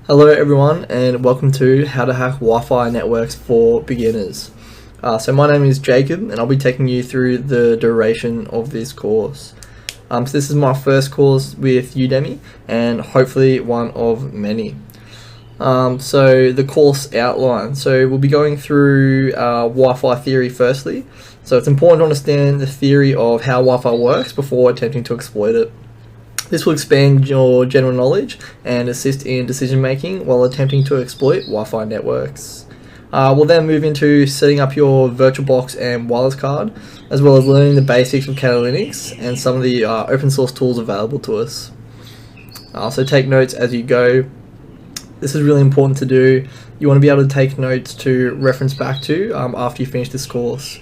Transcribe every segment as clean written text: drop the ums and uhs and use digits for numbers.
Hello everyone and welcome to How to Hack Wi-Fi Networks for Beginners. So my name is Jacob and I'll be taking you through the duration of this course. So this is my first course with Udemy and hopefully one of many. So the course outline. So we'll be going through Wi-Fi theory firstly. So it's important to understand the theory of how Wi-Fi works before attempting to exploit it. This will expand your general knowledge and assist in decision making while attempting to exploit Wi-Fi networks. We'll then move into setting up your VirtualBox and wireless card, as well as learning the basics of Kali Linux and some of the open source tools available to us. So take notes as you go. This is really important to do. You want to be able to take notes to reference back to after you finish this course.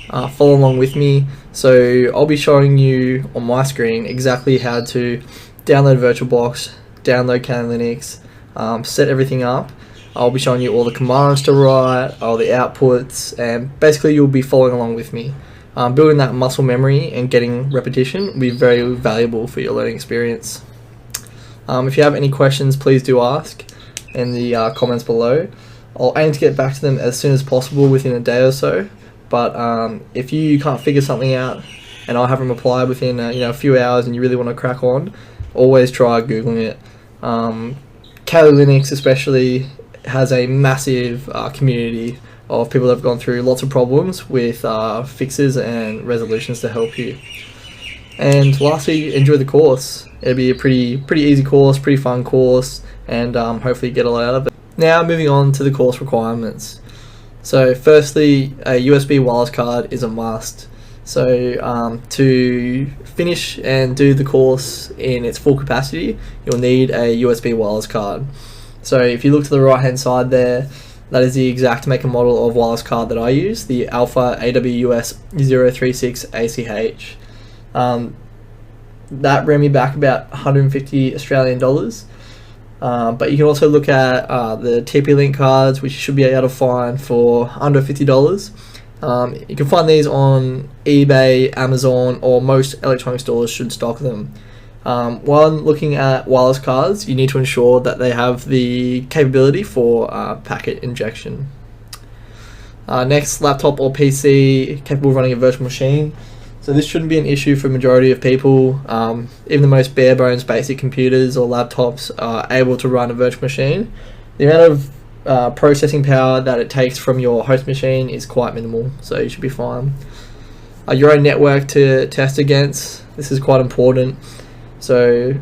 Follow along with me. So I'll be showing you on my screen exactly how to download VirtualBox, download Kali Linux, set everything up. I'll be showing you all the commands to write, all the outputs, and basically you'll be following along with me. Building that muscle memory and getting repetition will be very valuable for your learning experience. If you have any questions, please do ask in the comments below. I'll aim to get back to them as soon as possible within a day or so. But if you can't figure something out and I haven't replied within a few hours and you really want to crack on, always try Googling it. Kali Linux especially has a massive community of people that have gone through lots of problems with fixes and resolutions to help you. And lastly, enjoy the course. It'll be a pretty easy course, pretty fun course, and hopefully you get a lot out of it. Now moving on to the course requirements. So firstly, a USB wireless card is a must. So to finish and do the course in its full capacity, you'll need a USB wireless card. So if you look to the right hand side there, that is the exact make and model of wireless card that I use, the Alpha AWS 036 ACH. That ran me back about 150 Australian dollars. But you can also look at the TP-Link cards, which you should be able to find for under $50. You can find these on eBay, Amazon, or most electronic stores should stock them. While looking at wireless cards, you need to ensure that they have the capability for packet injection. Next, laptop or PC capable of running a virtual machine. So this shouldn't be an issue for the majority of people. Even the most bare bones basic computers or laptops are able to run a virtual machine. The amount of processing power that it takes from your host machine is quite minimal, so you should be fine. Your own network to test against, this is quite important. So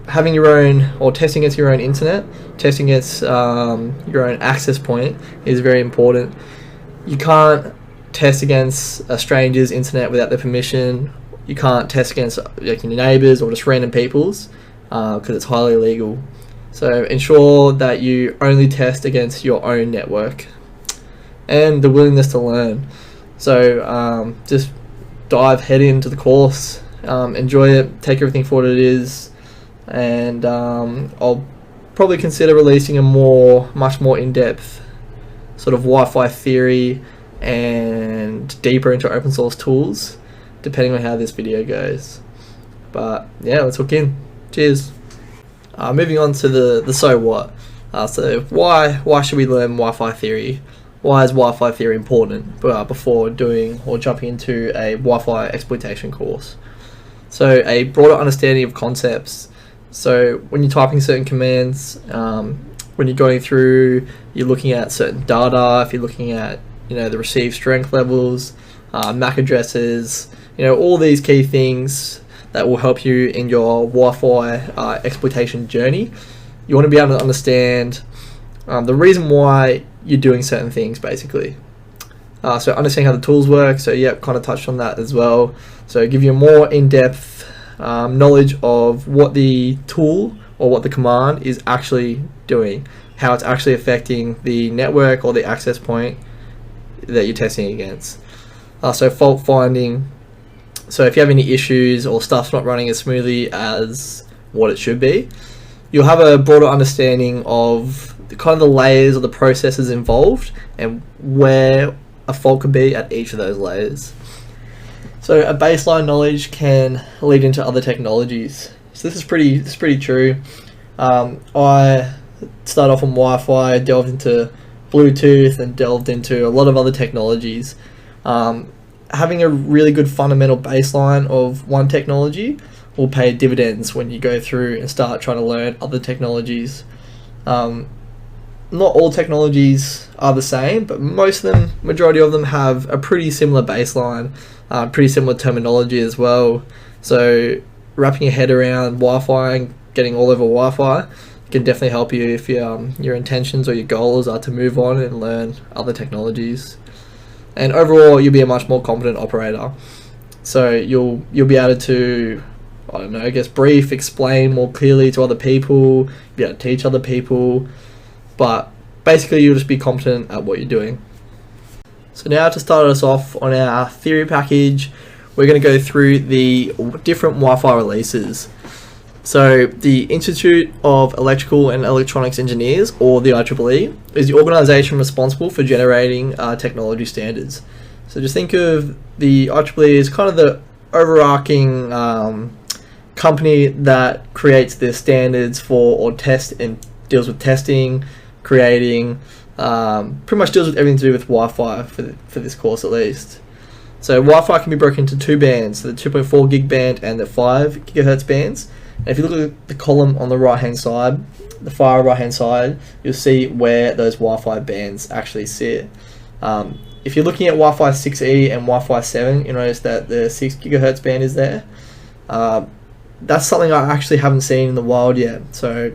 having your own, or testing against your own internet, testing against your own access point is very important. You can't test against a stranger's internet without their permission. You can't test against your neighbours or just random people's because it's highly illegal. So ensure that you only test against your own network. And the willingness to learn. So just dive head into the course, enjoy it, take everything for what it is, and I'll probably consider releasing a much more in-depth sort of Wi-Fi theory and deeper into open source tools depending on how this video goes. But yeah, let's hook in. Cheers. Moving on to the so what. So why should we learn Wi-Fi theory? Why is Wi-Fi theory important before doing or jumping into a Wi-Fi exploitation course? So a broader understanding of concepts. So when you're typing certain commands, when you're going through, you're looking at certain data, if you're looking at the received strength levels, MAC addresses, all these key things that will help you in your Wi-Fi exploitation journey. You want to be able to understand the reason why you're doing certain things, basically. So understanding how the tools work. So yeah, kind of touched on that as well. So give you a more in-depth knowledge of what the tool or what the command is actually doing, how it's actually affecting the network or the access point that you're testing against. So fault finding. So if you have any issues or stuff's not running as smoothly as what it should be, you'll have a broader understanding of the layers or the processes involved and where a fault could be at each of those layers. So a baseline knowledge can lead into other technologies. So this is pretty true. I started off on Wi-Fi, delved into Bluetooth, and delved into a lot of other technologies. Having a really good fundamental baseline of one technology will pay dividends when you go through and start trying to learn other technologies. Not all technologies are the same, but majority of them have a pretty similar baseline, pretty similar terminology as well. So wrapping your head around Wi-Fi and getting all over Wi-Fi can definitely help you if your intentions or your goals are to move on and learn other technologies. And overall, you'll be a much more competent operator. So you'll be able to, I don't know, I guess brief, explain more clearly to other people, be able to teach other people, but basically you'll just be competent at what you're doing. So now to start us off on our theory package, we're going to go through the different Wi-Fi releases. So the Institute of Electrical and Electronics Engineers, or the IEEE, is the organisation responsible for generating technology standards. So just think of the IEEE as kind of the overarching company that creates the standards for or test and deals with testing, creating, pretty much deals with everything to do with Wi-Fi for this course at least. So Wi-Fi can be broken into two bands, so the 2.4 gig band and the 5 gigahertz bands. And if you look at the column on the right hand side, the far right hand side, you'll see where those Wi-Fi bands actually sit. If you're looking at Wi-Fi 6E and Wi-Fi 7, you'll notice that the 6 gigahertz band is there. That's something I actually haven't seen in the wild yet. So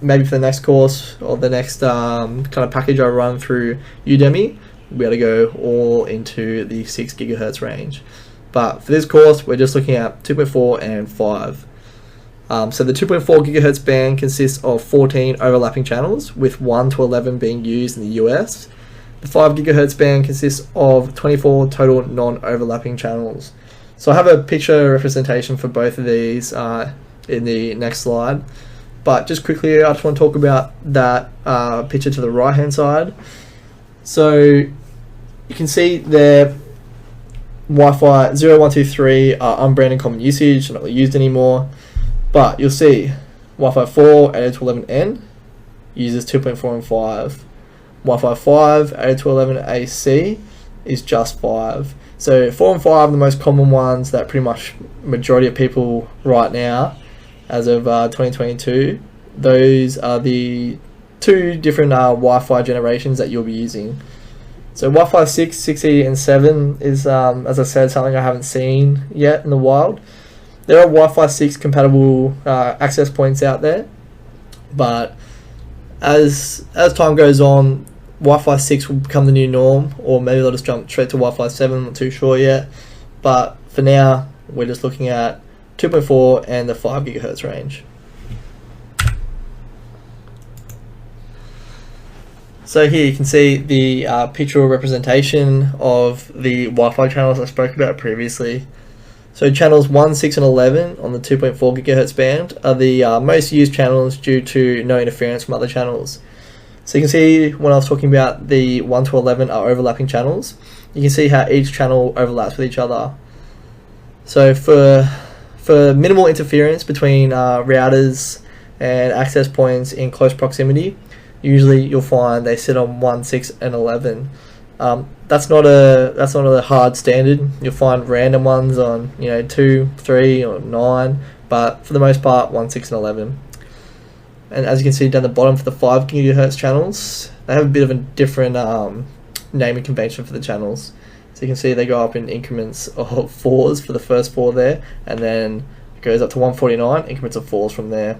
maybe for the next course or the next kind of package I run through Udemy, we'll be able to go all into the 6 gigahertz range. But for this course, we're just looking at 2.4 and 5. So the 2.4 gigahertz band consists of 14 overlapping channels, with 1 to 11 being used in the US. The 5 gigahertz band consists of 24 total non-overlapping channels. So I have a picture representation for both of these in the next slide. But just quickly, I just want to talk about that picture to the right hand side. So you can see there Wi-Fi 0, 1, 2, 3 are unbranded common usage, not really used anymore. But you'll see Wi-Fi 4 8 to 11N uses 2.4 and 5. Wi-Fi 5 8 to 11 AC is just 5. So 4 and 5 are the most common ones that pretty much majority of people right now, as of 2022, those are the two different Wi-Fi generations that you'll be using. So Wi-Fi 6, 6E and 7 is, as I said, something I haven't seen yet in the wild. There are Wi-Fi 6 compatible access points out there, but as time goes on, Wi-Fi 6 will become the new norm, or maybe they'll just jump straight to Wi-Fi 7, I'm not too sure yet. But for now, we're just looking at 2.4 and the 5 gigahertz range. So here you can see the pictorial representation of the Wi-Fi channels I spoke about previously. So channels 1, 6 and 11 on the 2.4 gigahertz band are the most used channels due to no interference from other channels. So you can see when I was talking about the 1 to 11 are overlapping channels, you can see how each channel overlaps with each other. So for minimal interference between routers and access points in close proximity, usually you'll find they sit on 1, 6 and 11. That's not a hard standard. You'll find random ones on 2, 3 or 9, but for the most part 1, 6 and 11. And as you can see down the bottom for the 5 gigahertz channels, they have a bit of a different naming convention for the channels. So you can see they go up in increments of 4s for the first 4 there, and then it goes up to 149 increments of 4s from there.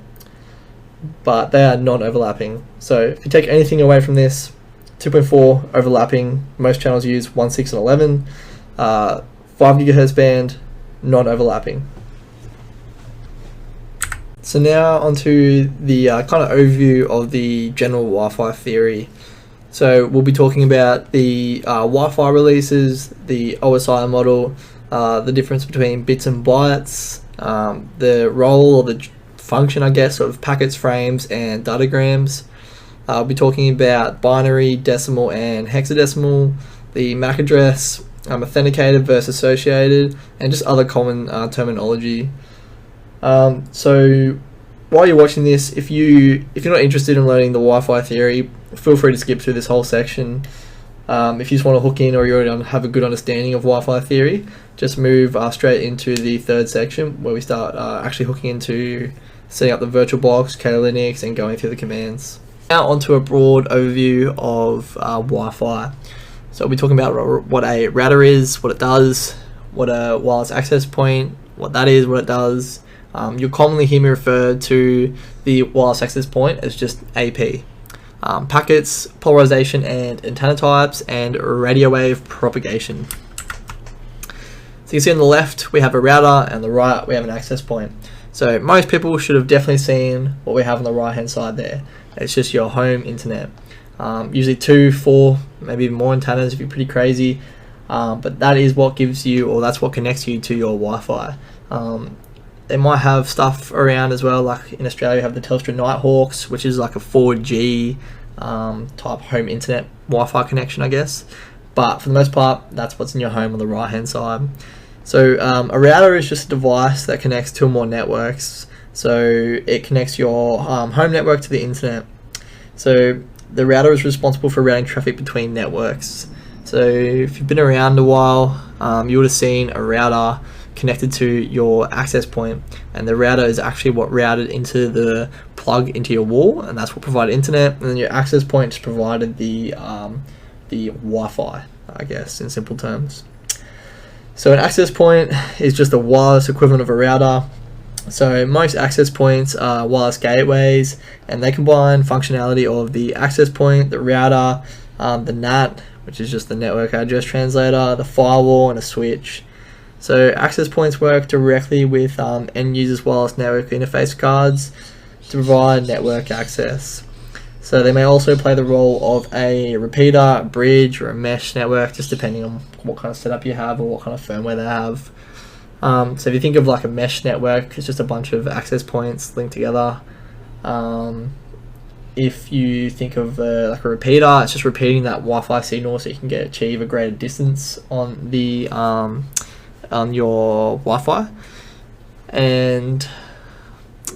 But they are non-overlapping. So if you take anything away from this, 2.4 overlapping, most channels use 1, 6 and 11, 5 gigahertz band, non-overlapping. So now onto the kind of overview of the general Wi-Fi theory. So we'll be talking about the Wi-Fi releases, the OSI model, the difference between bits and bytes, the role or the function, I guess, of packets, frames, and datagrams. I'll be talking about binary, decimal, and hexadecimal, the MAC address, authenticated versus associated, and just other common terminology. So while you're watching this, if you're not interested in learning the Wi-Fi theory, feel free to skip through this whole section. If you just want to hook in, or you already have a good understanding of Wi-Fi theory, just move straight into the third section where we start actually hooking into setting up the virtual box, Kali Linux, and going through the commands. Now onto a broad overview of Wi-Fi. So we'll be talking about what a router is, what it does, what a wireless access point, what that is, what it does. You'll commonly hear me refer to the wireless access point as just AP. Packets, polarization and antenna types, and radio wave propagation. So you can see on the left we have a router, and on the right we have an access point. So most people should have definitely seen what we have on the right hand side there. It's just your home internet. Usually 2, 4, maybe even more antennas if you're pretty crazy. But that is what gives you, or that's what connects you to your Wi-Fi. They might have stuff around as well, like in Australia you have the Telstra Nighthawks, which is like a 4G type home internet Wi-Fi connection, I guess. But for the most part, that's what's in your home on the right hand side. So a router is just a device that connects 2 or more networks. So it connects your home network to the internet. So the router is responsible for routing traffic between networks. So if you've been around a while, you would have seen a router connected to your access point, and the router is actually what routed into the plug into your wall, and that's what provided internet, and then your access point just provided the Wi-Fi, I guess, in simple terms. So an access point is just a wireless equivalent of a router. So most access points are wireless gateways, and they combine functionality of the access point, the router, the NAT, which is just the network address translator, the firewall, and a switch. So access points work directly with end users' wireless network interface cards to provide network access. So they may also play the role of a repeater, bridge, or a mesh network, just depending on what kind of setup you have or what kind of firmware they have. So if you think of like a mesh network, it's just a bunch of access points linked together. If you think of like a repeater, it's just repeating that Wi-Fi signal so you can achieve a greater distance on the on your Wi-Fi. And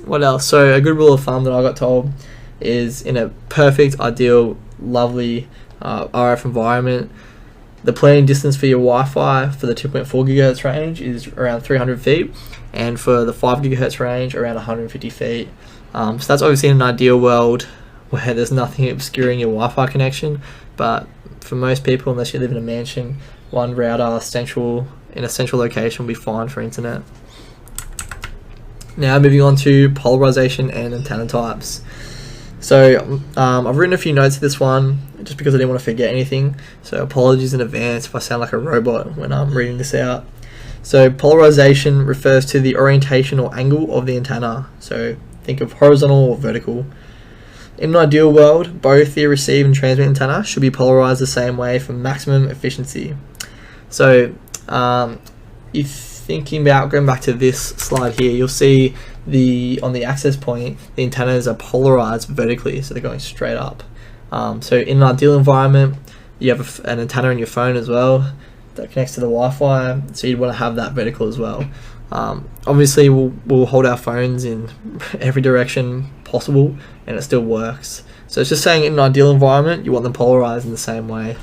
what else? So a good rule of thumb that I got told is, in a perfect, ideal, lovely RF environment, the planning distance for your Wi-Fi for the 2.4 GHz range is around 300 feet, and for the 5 GHz range around 150 feet. So that's obviously in an ideal world where there's nothing obscuring your Wi-Fi connection, but for most people, unless you live in a mansion, one router in a central location will be fine for internet. Now moving on to polarization and antenna types. So I've written a few notes of this one just because I didn't want to forget anything, so apologies in advance if I sound like a robot when I'm reading this out. So polarization refers to the orientation or angle of the antenna, so think of horizontal or vertical. In an ideal world, both the receive and transmit antenna should be polarized the same way for maximum efficiency. So if thinking about going back to this slide here, you'll see on the access point, the antennas are polarized vertically, so they're going straight up. So in an ideal environment, you have an antenna in your phone as well that connects to the Wi-Fi, so you'd want to have that vertical as well. Obviously we'll hold our phones in every direction possible and it still works. So it's just saying in an ideal environment you want them polarized in the same way.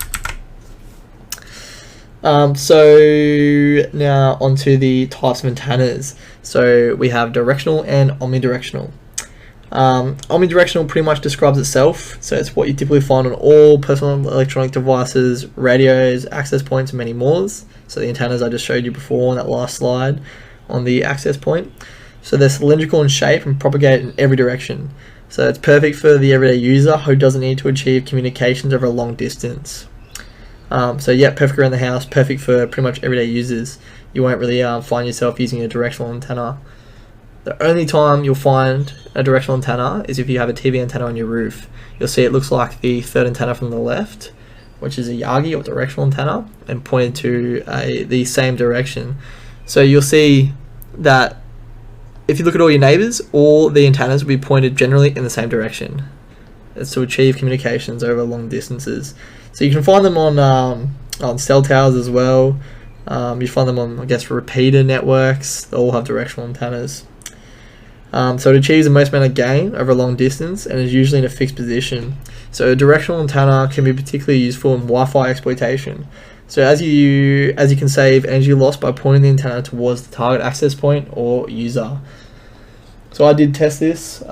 So now onto the types of antennas. So we have directional and omnidirectional. Omnidirectional pretty much describes itself, so it's what you typically find on all personal electronic devices, radios, access points, and many more. So the antennas I just showed you before on that last slide on the access point. So they're cylindrical in shape and propagate in every direction. So it's perfect for the everyday user who doesn't need to achieve communications over a long distance. So yeah, perfect around the house, perfect for pretty much everyday users. You won't really find yourself using a directional antenna. The only time you'll find a directional antenna is if you have a TV antenna on your roof. You'll see it looks like the third antenna from the left, which is a Yagi or directional antenna, and pointed to the same direction. So you'll see that if you look at all your neighbours, all the antennas will be pointed generally in the same direction. It's to achieve communications over long distances. So you can find them on cell towers as well. You find them on, I guess, repeater networks. They all have directional antennas. So it achieves the most amount of gain over a long distance and is usually in a fixed position. So a directional antenna can be particularly useful in Wi-Fi exploitation. So as you can save energy loss by pointing the antenna towards the target access point or user. So I did test this.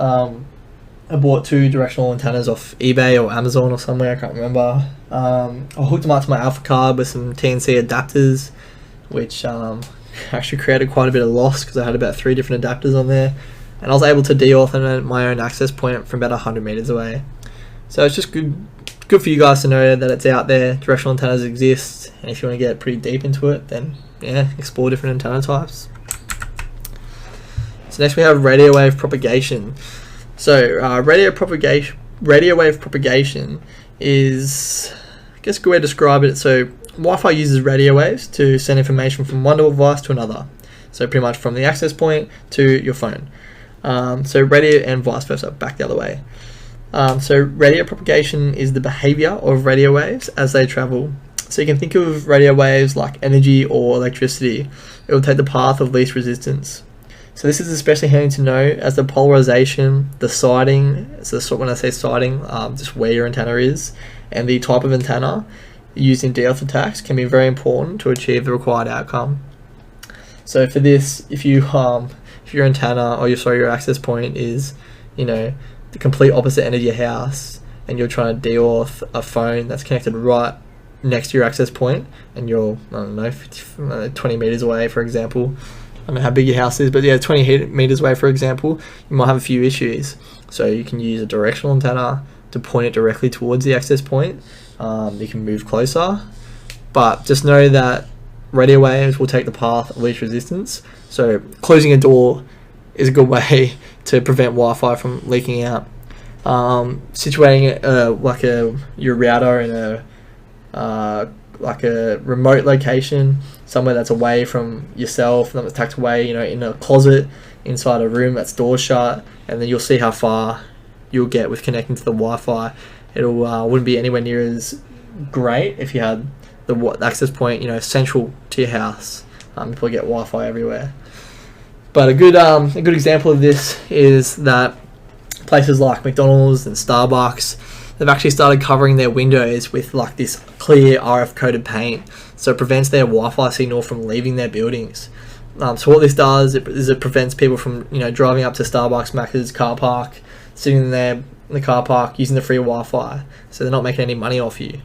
I bought 2 directional antennas off eBay or Amazon or somewhere, I can't remember. I hooked them up to my Alpha card with some TNC adapters, which actually created quite a bit of loss because I had about 3 different adapters on there. And I was able to de-authenticate my own access point from about 100 meters away. So it's just good for you guys to know that it's out there. Directional antennas exist, and if you want to get pretty deep into it, then yeah, explore different antenna types. So next we have radio wave propagation. So radio wave propagation is, I guess, a good way to describe it. So Wi-Fi uses radio waves to send information from one device to another. So pretty much from the access point to your phone. So radio and vice versa, back the other way. So radio propagation is the behavior of radio waves as they travel. So you can think of radio waves like energy or electricity. It will take the path of least resistance. So this is especially handy to know as the polarization, the sighting, so when I say sighting, just where your antenna is, and the type of antenna used in DLF attacks can be very important to achieve the required outcome. So for this, if your antenna or your access point is, the complete opposite end of your house, and you're trying to deauth a phone that's connected right next to your access point, and you're 20 meters away, for example. I don't know how big your house is, but yeah, 20 meters away, for example, you might have a few issues. So you can use a directional antenna to point it directly towards the access point. You can move closer, but just know that radio waves will take the path of least resistance. So closing a door is a good way to prevent Wi-Fi from leaking out. Situating your router in a remote location, somewhere that's away from yourself, that's tucked away, in a closet inside a room that's door shut, and then you'll see how far you'll get with connecting to the Wi-Fi. It'll wouldn't be anywhere near as great if you had the access point, central to your house. You probably get Wi-Fi everywhere. But a good example of this is that places like McDonald's and Starbucks, they've actually started covering their windows with like this clear RF coated paint, so it prevents their Wi-Fi signal from leaving their buildings. So what this does is it prevents people from driving up to Starbucks, Macca's car park, sitting there in the car park using the free Wi-Fi, so they're not making any money off you.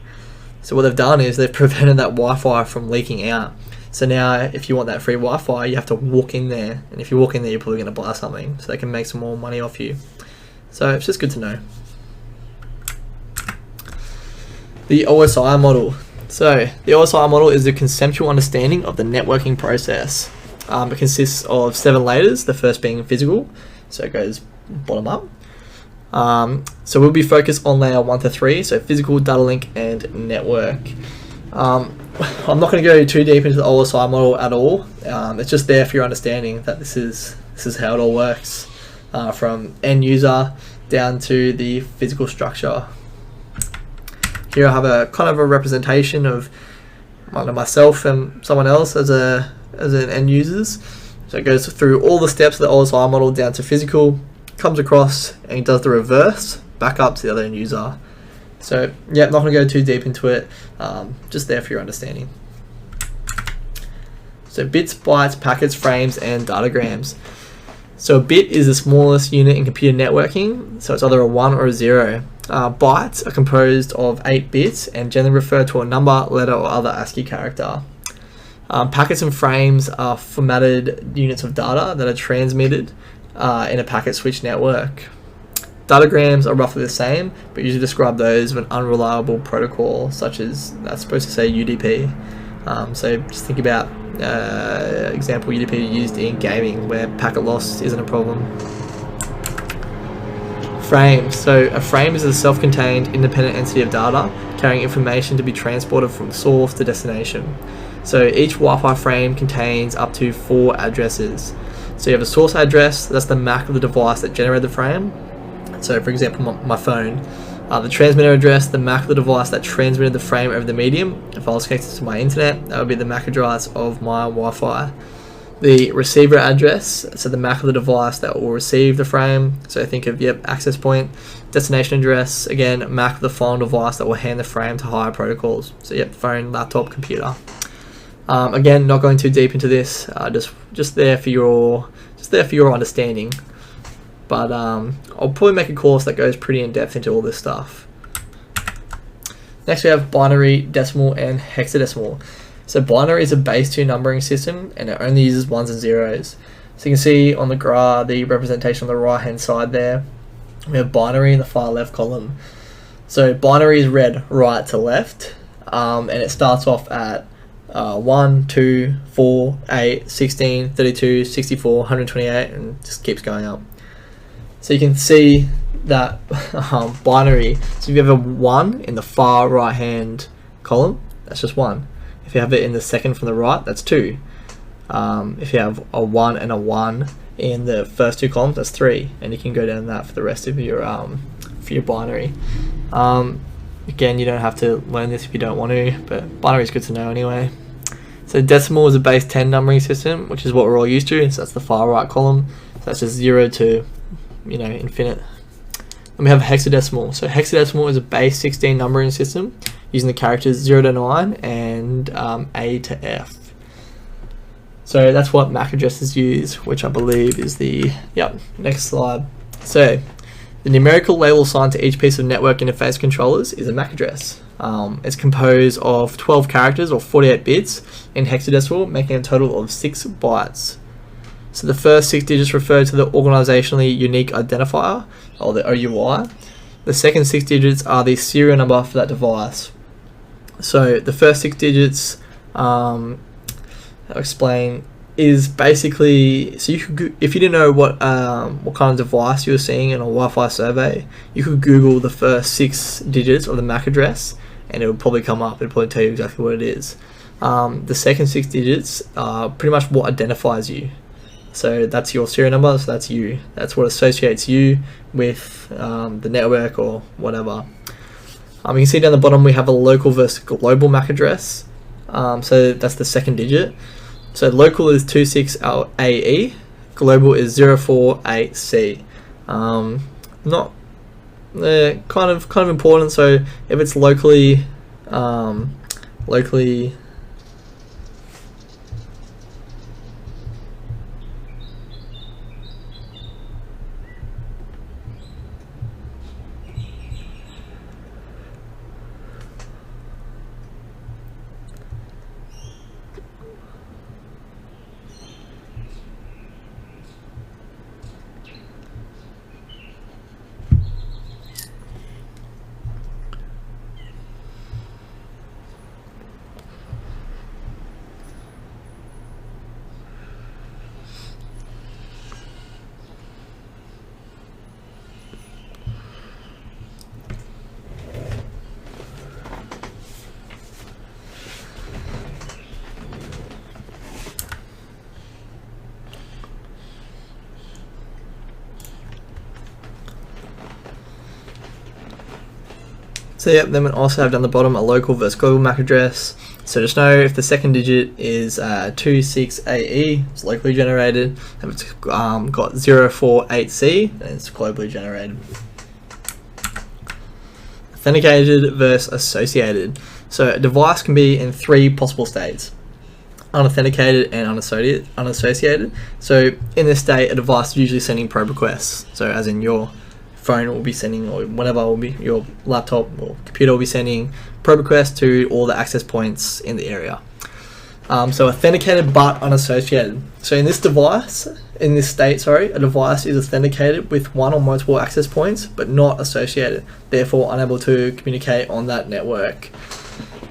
So what they've done is they've prevented that Wi-Fi from leaking out. So now if you want that free Wi-Fi, you have to walk in there, and if you walk in there, you're probably going to buy something, so they can make some more money off you. So it's just good to know. The OSI model. So the OSI model is a conceptual understanding of the networking process. It consists of 7 layers, the first being physical, so it goes bottom up. So we'll be focused on layer 1 to 3, so physical, data link, and network. I'm not going to go too deep into the OSI model at all. It's just there for your understanding that this is how it all works, from end user down to the physical structure. Here I have a kind of a representation of myself and someone else as an end users. So it goes through all the steps of the OSI model down to physical, comes across and does the reverse back up to the other end user. So yeah, I'm not going to go too deep into it, just there for your understanding. So bits, bytes, packets, frames, and datagrams. So a bit is the smallest unit in computer networking, so it's either a 1 or a 0. Bytes are composed of 8 bits and generally refer to a number, letter, or other ASCII character. Packets and frames are formatted units of data that are transmitted in a packet switch network. Datagrams are roughly the same, but usually describe those of an unreliable protocol, such as, that's supposed to say UDP. So just think about example UDP used in gaming where packet loss isn't a problem. Frames. So a frame is a self-contained independent entity of data carrying information to be transported from source to destination. So each Wi-Fi frame contains up to 4 addresses. So you have a source address, that's the MAC of the device that generated the frame. So for example, my phone. The transmitter address, the MAC of the device that transmitted the frame over the medium. If I was connected to my internet, that would be the MAC address of my Wi-Fi. the receiver address, so the MAC of the device that will receive the frame. So think of, access point. Destination address, again, MAC of the final device that will hand the frame to higher protocols. So phone, laptop, computer. Again, not going too deep into this, just there for your understanding. But I'll probably make a course that goes pretty in depth into all this stuff. Next we have binary, decimal, and hexadecimal. So binary is a base 2 numbering system, and it only uses ones and zeros. So you can see on the graph, the representation on the right hand side there, we have binary in the far left column. So binary is read right to left, and it starts off at 1, 2, 4, 8, 16, 32, 64, 128, and just keeps going up. So you can see that binary, so if you have a 1 in the far right hand column, that's just 1. If you have it in the second from the right, that's 2. If you have a 1 and a 1 in the first 2 columns, that's 3, and you can go down that for the rest of your binary. Again, you don't have to learn this if you don't want to, but binary is good to know anyway. So decimal is a base 10 numbering system, which is what we're all used to. So that's the far right column. So that's just 0 to infinite. And we have hexadecimal. So hexadecimal is a base 16 numbering system using the characters 0 to 9 and A to F. So that's what MAC addresses use, which I believe is the next slide. So the numerical label assigned to each piece of network interface controllers is a MAC address. It's composed of 12 characters or 48 bits in hexadecimal, making a total of 6 bytes. So the first 6 digits refer to the organizationally unique identifier, or the OUI. The second 6 digits are the serial number for that device. So the first 6 digits, I'll explain, is basically, so you could, if you didn't know what kind of device you were seeing in a Wi-Fi survey, you could Google the first 6 digits of the MAC address, and it would probably come up. It'll probably tell you exactly what it is. The second 6 digits are pretty much what identifies you. So that's your serial number, so that's you. That's what associates you with the network or whatever. You can see down the bottom we have a local versus global MAC address. So that's the second digit. So local is 26AE, global is 048C. Not kind of important. So if it's locally So then we also have down the bottom a local versus global MAC address. So just know if the second digit is 26AE, it's locally generated. If it's got 048C, then it's globally generated. Authenticated versus associated. So a device can be in 3 possible states: unauthenticated and unassociated. So in this state, a device is usually sending probe requests. So as in your phone will be sending, or whatever will be, your laptop or computer will be sending probe requests to all the access points in the area. So authenticated but unassociated. So in this state, a device is authenticated with one or multiple access points but not associated, therefore unable to communicate on that network.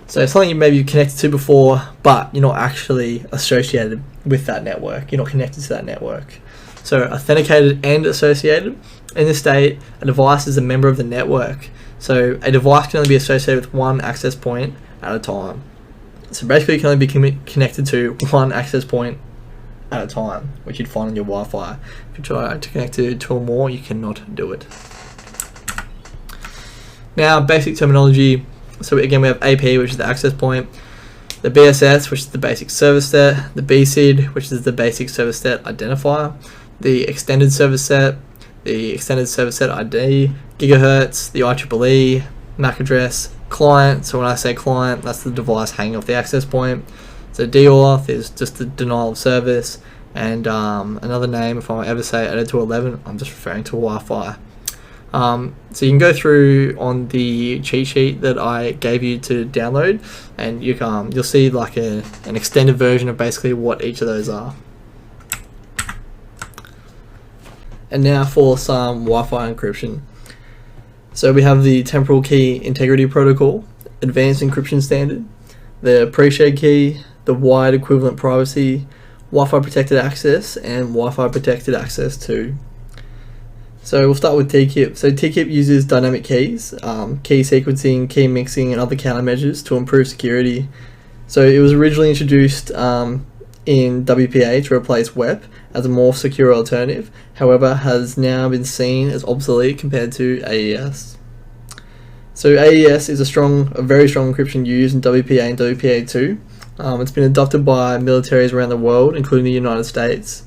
So something you maybe connected to before, but you're not actually associated with that network. You're not connected to that network. So authenticated and associated. In this state, a device is a member of the network. So a device can only be associated with one access point at a time. So basically, you can only be connected to one access point at a time, which you'd find on your Wi-Fi. If you try to connect to 2 or more, you cannot do it. Now, basic terminology. So again, we have AP, which is the access point. the BSS, which is the basic service set, the BSID, which is the basic service set identifier, the extended service set, the extended service set ID, gigahertz, the IEEE, MAC address, client. So when I say client, that's the device hanging off the access point. So DAuth is just the denial of service, and another name, if I ever say added to 11, I'm just referring to Wi-Fi. So you can go through on the cheat sheet that I gave you to download, and you'll see like an extended version of basically what each of those are. And now for some Wi-Fi encryption. So we have the temporal key integrity protocol, advanced encryption standard, the pre-shared key, the wide equivalent privacy, Wi-Fi protected access, and Wi-Fi protected access 2. So we'll start with TKIP. So TKIP uses dynamic keys, key sequencing, key mixing, and other countermeasures to improve security. So it was originally introduced in WPA to replace WEP as a more secure alternative, however has now been seen as obsolete compared to AES. So AES is a very strong encryption used in WPA and WPA2. It's been adopted by militaries around the world, including the United States.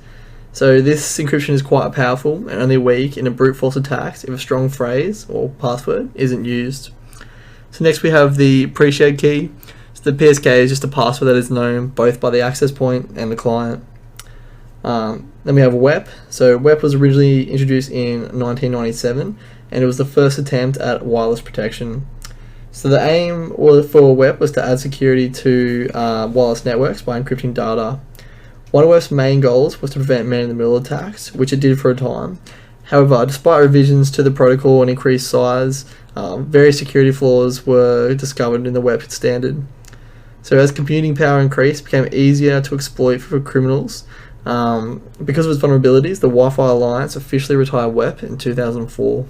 So this encryption is quite powerful and only weak in a brute force attacks if a strong phrase or password isn't used. So next we have the pre-shared key. So the PSK is just a password that is known both by the access point and the client. Then we have WEP. So WEP was originally introduced in 1997, and it was the first attempt at wireless protection. So the aim for WEP was to add security to wireless networks by encrypting data. One of WEP's main goals was to prevent man-in-the-middle attacks, which it did for a time. However, despite revisions to the protocol and increased size, various security flaws were discovered in the WEP standard. So as computing power increased, it became easier to exploit for criminals. Because of its vulnerabilities, the Wi-Fi Alliance officially retired WEP in 2004.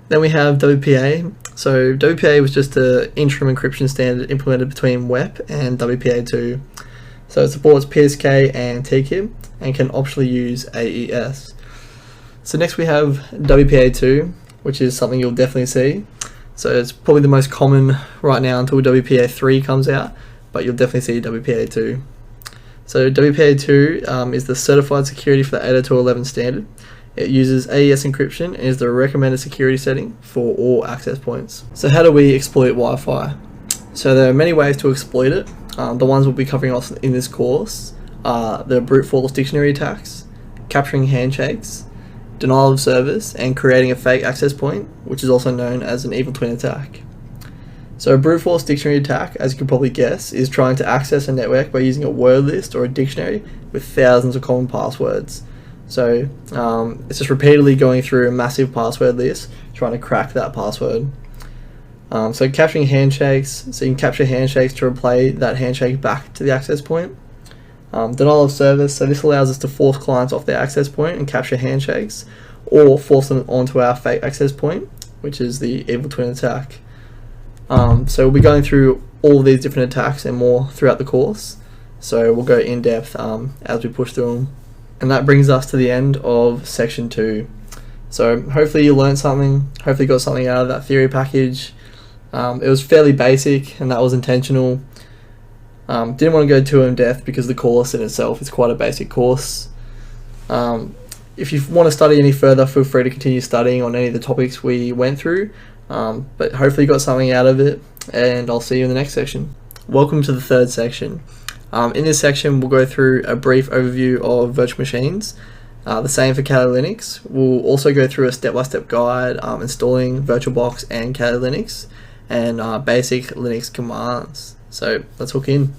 Then we have WPA. So WPA was just an interim encryption standard implemented between WEP and WPA2. So it supports PSK and TKIP and can optionally use AES. So next we have WPA2, which is something you'll definitely see. So it's probably the most common right now until WPA3 comes out, but you'll definitely see WPA2. So WPA2 is the certified security for the 802.11 standard. It uses AES encryption and is the recommended security setting for all access points. So how do we exploit Wi-Fi? So there are many ways to exploit it. The ones we'll be covering off in this course are the brute force dictionary attacks, capturing handshakes, denial of service, and creating a fake access point, which is also known as an evil twin attack. So a brute force dictionary attack, as you can probably guess, is trying to access a network by using a word list or a dictionary with thousands of common passwords. So it's just repeatedly going through a massive password list, trying to crack that password. So capturing handshakes, so you can capture handshakes to replay that handshake back to the access point. Denial of service, so this allows us to force clients off their access point and capture handshakes, or force them onto our fake access point, which is the evil twin attack. So we'll be going through all of these different attacks and more throughout the course, so we'll go in depth as we push through them. And that brings us to the end of section 2. So hopefully you learned something, hopefully got something out of that theory package. It was fairly basic, and that was intentional. Didn't want to go too in depth because the course in itself is quite a basic course. If you want to study any further, feel free to continue studying on any of the topics we went through, but hopefully you got something out of it, and I'll see you in the next section. Welcome to the third section. In this section we'll go through a brief overview of virtual machines, the same for Kali Linux. We'll also go through a step-by-step guide installing VirtualBox and Kali Linux, and basic Linux commands. So let's hook in.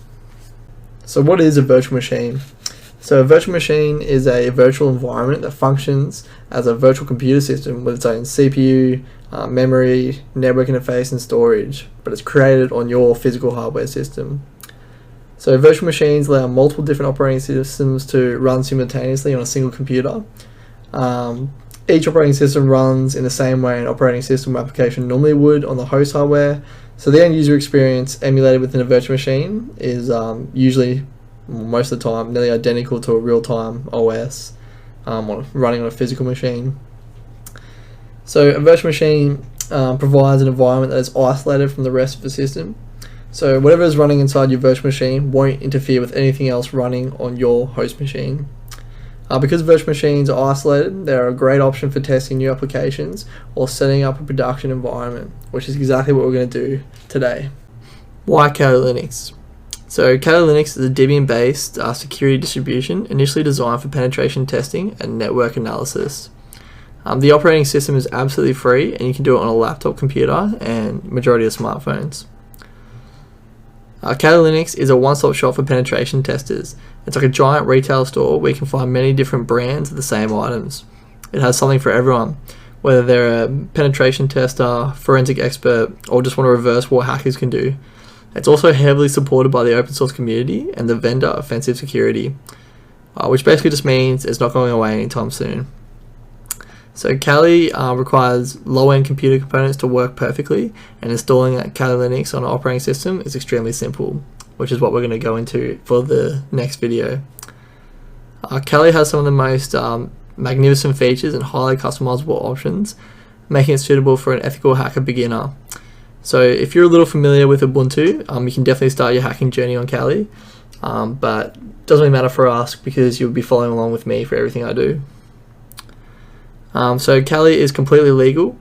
So what is a virtual machine? So a virtual machine is a virtual environment that functions as a virtual computer system with its own CPU, memory, network interface and storage, but it's created on your physical hardware system. So virtual machines allow multiple different operating systems to run simultaneously on a single computer. Each operating system runs in the same way an operating system application normally would on the host hardware. So the end user experience emulated within a virtual machine is usually, most of the time, nearly identical to a real-time OS running on a physical machine. So a virtual machine provides an environment that is isolated from the rest of the system. So whatever is running inside your virtual machine won't interfere with anything else running on your host machine. Because virtual machines are isolated, they're a great option for testing new applications or setting up a production environment, which is exactly what we're going to do today. Why Kali Linux? So Kali Linux is a Debian-based security distribution initially designed for penetration testing and network analysis. The operating system is absolutely free, and you can do it on a laptop computer and majority of smartphones. Kali Linux is a one-stop shop for penetration testers. It's like a giant retail store where you can find many different brands of the same items. It has something for everyone, whether they're a penetration tester, forensic expert, or just want to reverse what hackers can do. It's also heavily supported by the open source community and the vendor offensive security, which basically just means it's not going away anytime soon. So Kali requires low-end computer components to work perfectly, and installing Kali Linux on an operating system is extremely simple, which is what we're going to go into for the next video. Kali has some of the most magnificent features and highly customizable options, making it suitable for an ethical hacker beginner. So if you're a little familiar with Ubuntu, you can definitely start your hacking journey on Kali, but it doesn't really matter for us because you'll be following along with me for everything I do. So Kali is completely legal.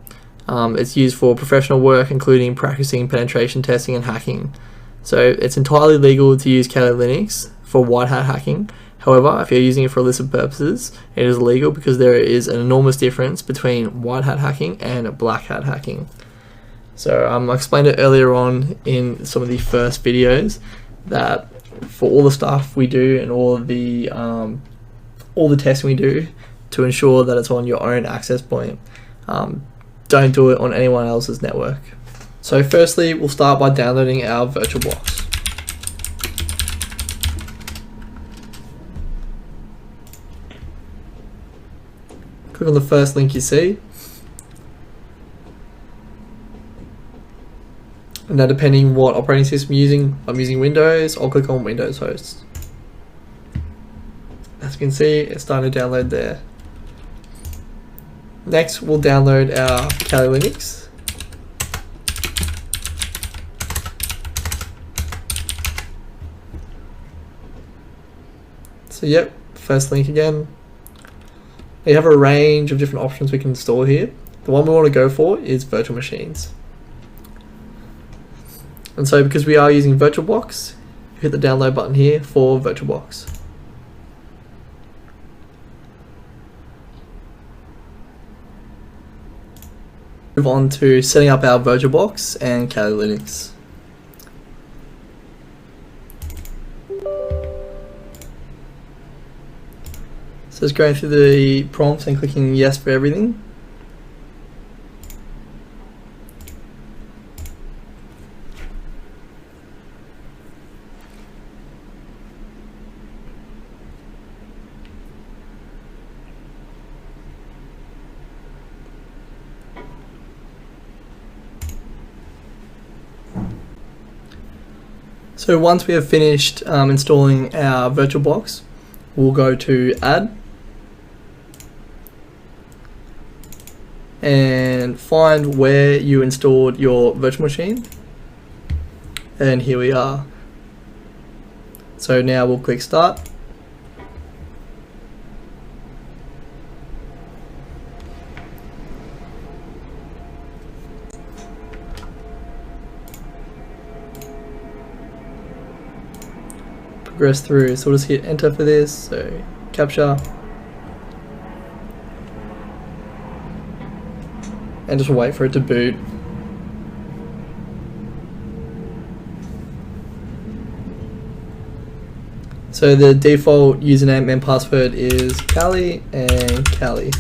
It's used for professional work, including practicing penetration testing and hacking. So it's entirely legal to use Kali Linux for white hat hacking. However, if you're using it for illicit purposes, it is illegal because there is an enormous difference between white hat hacking and black hat hacking. So I explained it earlier on in some of the first videos that for all the stuff we do and all the testing we do, to ensure that it's on your own access point. Don't do it on anyone else's network. So firstly, we'll start by downloading our VirtualBox. Click on the first link you see. And now depending what operating system you're using, I'm using Windows, I'll click on Windows Host. As you can see, it's starting to download there. Next, we'll download our Kali Linux. So yep, first link again. We have a range of different options we can install here. The one we want to go for is virtual machines. And so because we are using VirtualBox, hit the download button here for VirtualBox. Move on to setting up our VirtualBox and Kali Linux. So just going through the prompts and clicking yes for everything. So once we have finished installing our VirtualBox, we'll go to Add and find where you installed your virtual machine, and here we are. So now we'll click Start. Progress through, so we'll just hit enter for this, so capture, and just wait for it to boot. So the default username and password is Kali and Kali,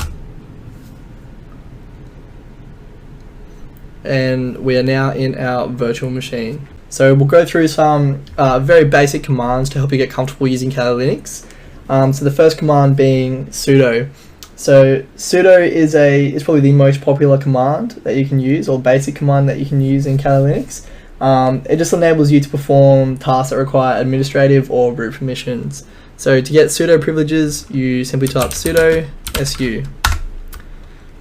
and we are now in our virtual machine. So we'll go through some very basic commands to help you get comfortable using Kali Linux. So the first command being sudo. So sudo is probably the most popular command that you can use, or basic command that you can use in Kali Linux. It just enables you to perform tasks that require administrative or root permissions. So to get sudo privileges, you simply type sudo su.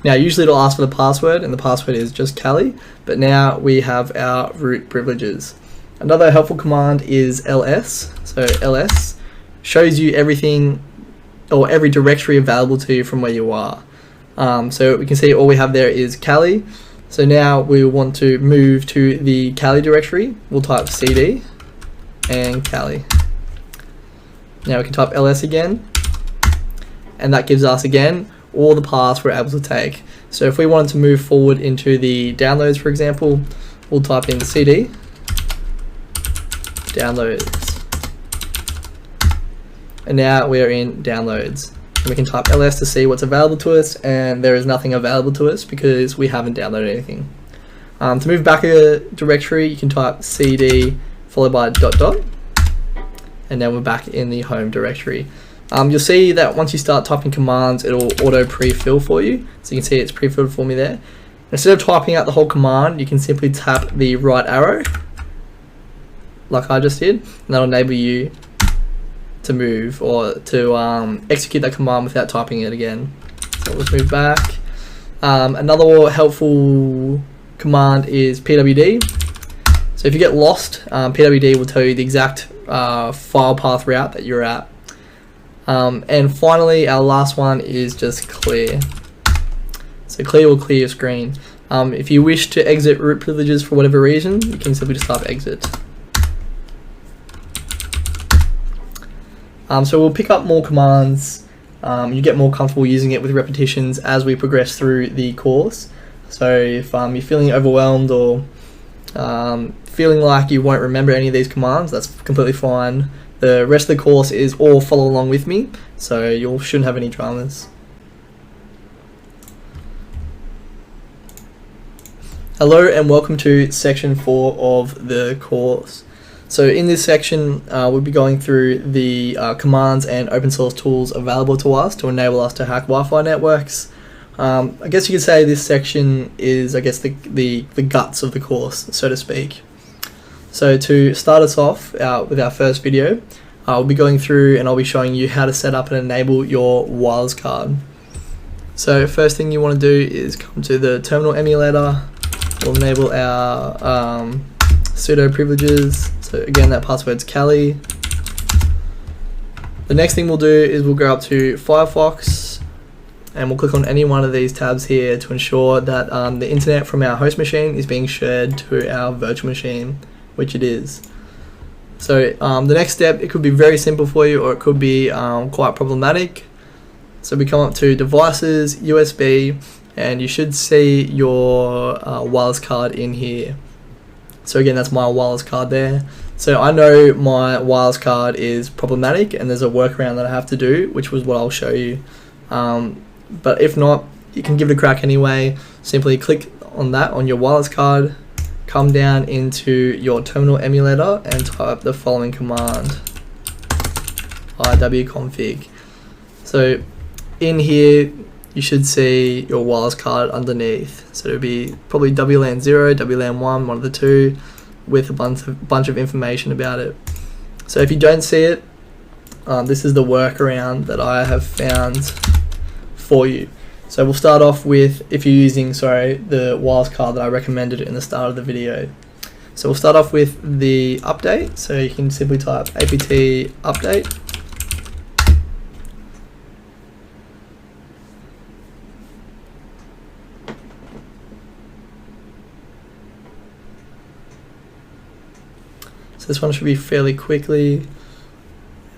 Now usually it'll ask for the password, and the password is just Kali, but now we have our root privileges. Another helpful command is ls. So ls shows you everything or every directory available to you from where you are. So we can see all we have there is Cali. So now we want to move to the Cali directory. We'll type cd and Cali. Now we can type ls again, and that gives us again all the paths we're able to take. So if we wanted to move forward into the downloads, for example, we'll type in cd downloads, and now we're in downloads. And we can type ls to see what's available to us, and there is nothing available to us because we haven't downloaded anything. To move back a directory, you can type cd followed by ... and then we're back in the home directory. You'll see that once you start typing commands, it'll auto pre-fill for you. So you can see it's pre-filled for me there. Instead of typing out the whole command, you can simply tap the right arrow, like I just did, and that'll enable you to move or to execute that command without typing it again. So let's move back. Another helpful command is pwd. So if you get lost, pwd will tell you the exact file path route that you're at. And finally, our last one is just clear. So clear will clear your screen. If you wish to exit root privileges for whatever reason, you can simply just type exit. So we'll pick up more commands. You get more comfortable using it with repetitions as we progress through the course. So if you're feeling overwhelmed or feeling like you won't remember any of these commands, that's completely fine. The rest of the course is all follow along with me, so you shouldn't have any dramas. Hello and welcome to section 4 of the course. So in this section, we'll be going through the commands and open source tools available to us to enable us to hack Wi-Fi networks. I guess you could say this section is, the guts of the course, so to speak. So to start us off with our first video, I'll be going through and I'll be showing you how to set up and enable your wireless card. So first thing you want to do is come to the terminal emulator. We'll enable our sudo privileges. So again, that password's Cali. The next thing we'll do is we'll go up to Firefox and we'll click on any one of these tabs here to ensure that the internet from our host machine is being shared to our virtual machine, which it is. So the next step, it could be very simple for you or it could be quite problematic. So we come up to devices, USB, and you should see your wireless card in here. So again, that's my wireless card there. So I know my wireless card is problematic and there's a workaround that I have to do, which was what I'll show you. But if not, you can give it a crack anyway. Simply click on that on your wireless card, come down into your terminal emulator and type the following command, iwconfig. So in here, you should see your wireless card underneath. So it'll be probably WLAN 0, WLAN 1, one of the two, with a bunch of information about it. So if you don't see it, this is the workaround that I have found for you. So we'll start off with, if you're using, the wireless card that I recommended in the start of the video. So we'll start off with the update. So you can simply type apt update. So this one should be fairly quickly.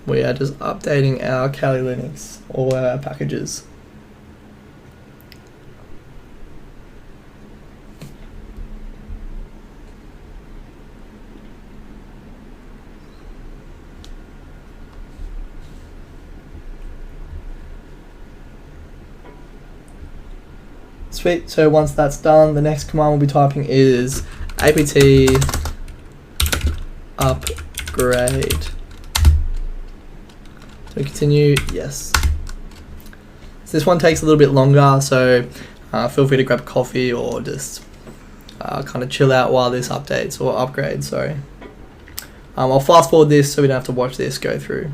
We are just updating our Kali Linux, all our packages. Sweet, so once that's done, the next command we'll be typing is apt upgrade. So continue, yes. So this one takes a little bit longer, so feel free to grab a coffee or just kind of chill out while this updates or upgrades, sorry. I'll fast forward this so we don't have to watch this go through.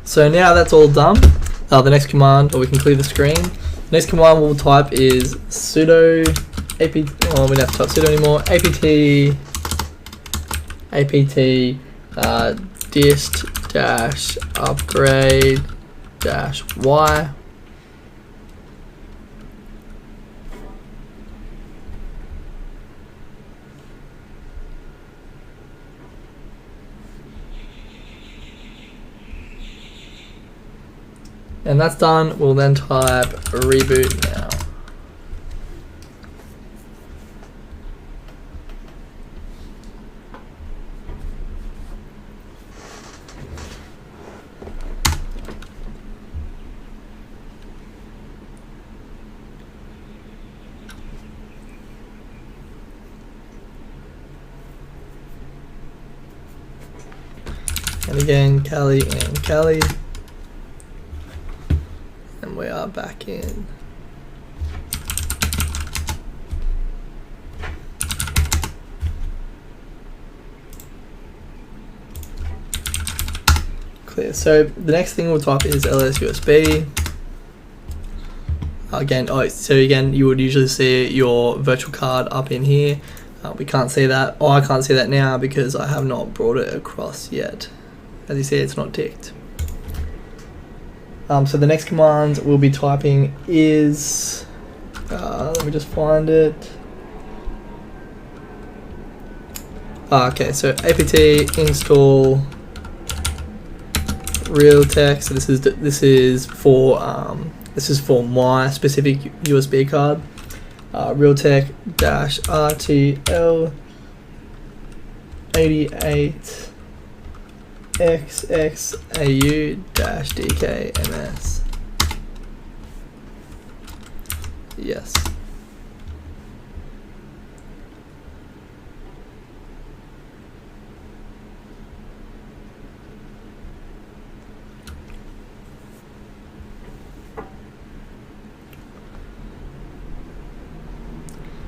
So now that's all done, the next command, or we can clear the screen. The next command we'll type is sudo apt, we don't have to type sudo anymore, apt dist dash upgrade dash y. And that's done. We'll then type reboot now. And again, Cali and Cali. And we are back in. Clear. So the next thing we'll type is LSUSB. Again, so again, you would usually see your virtual card up in here. We can't see that, or I can't see that now because I have not brought it across yet. As you see, it's not ticked. So the next command we'll be typing is, let me just find it. Okay, so apt install realtek. So this is for my specific USB card. Realtek dash RTL 88 XXAU dash DKMS. Yes.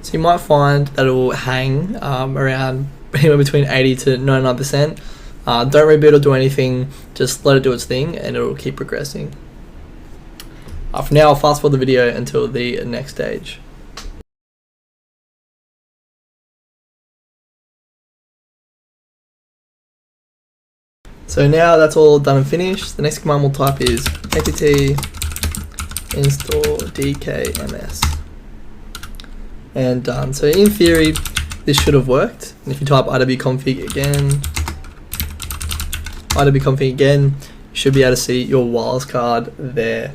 So you might find that it will hang around anywhere between 80 to 99%. Don't reboot or do anything, just let it do its thing and it will keep progressing. For now, I'll fast forward the video until the next stage. So now that's all done and finished. The next command we'll type is apt install DKMS. And done. So in theory, this should have worked. And if you type iwconfig again, you should be able to see your wireless card there.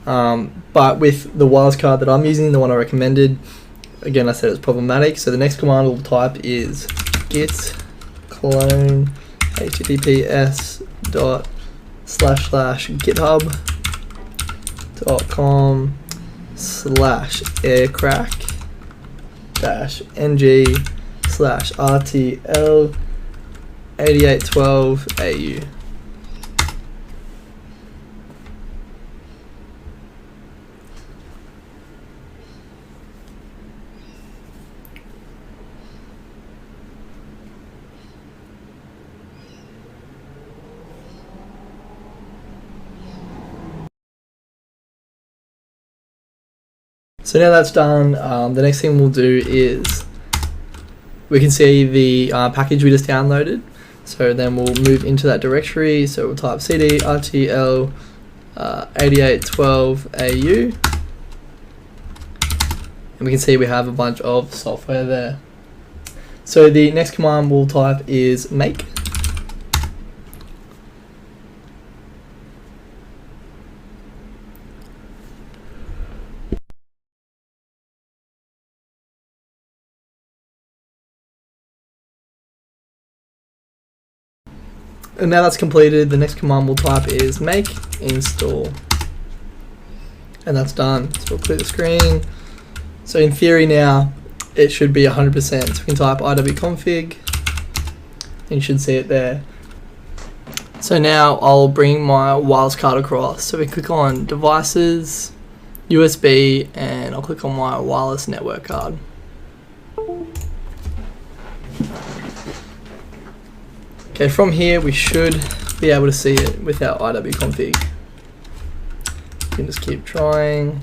But with the wireless card that I'm using, the one I recommended, again I said it's problematic. So the next command we'll type is git clone https://github.com/aircrack ng/RTL 8812AU. So now that's done, the next thing we'll do is we can see the package we just downloaded. So then we'll move into that directory. So we'll type cd rtl 8812AU. And we can see we have a bunch of software there. So the next command we'll type is make. And now that's completed, the next command we'll type is make install. And that's done. So we'll clear the screen. So in theory now, it should be 100%. So we can type iwconfig, and you should see it there. So now I'll bring my wireless card across. So we click on devices, USB, and I'll click on my wireless network card. Okay, from here we should be able to see it without IW config. You can just keep trying.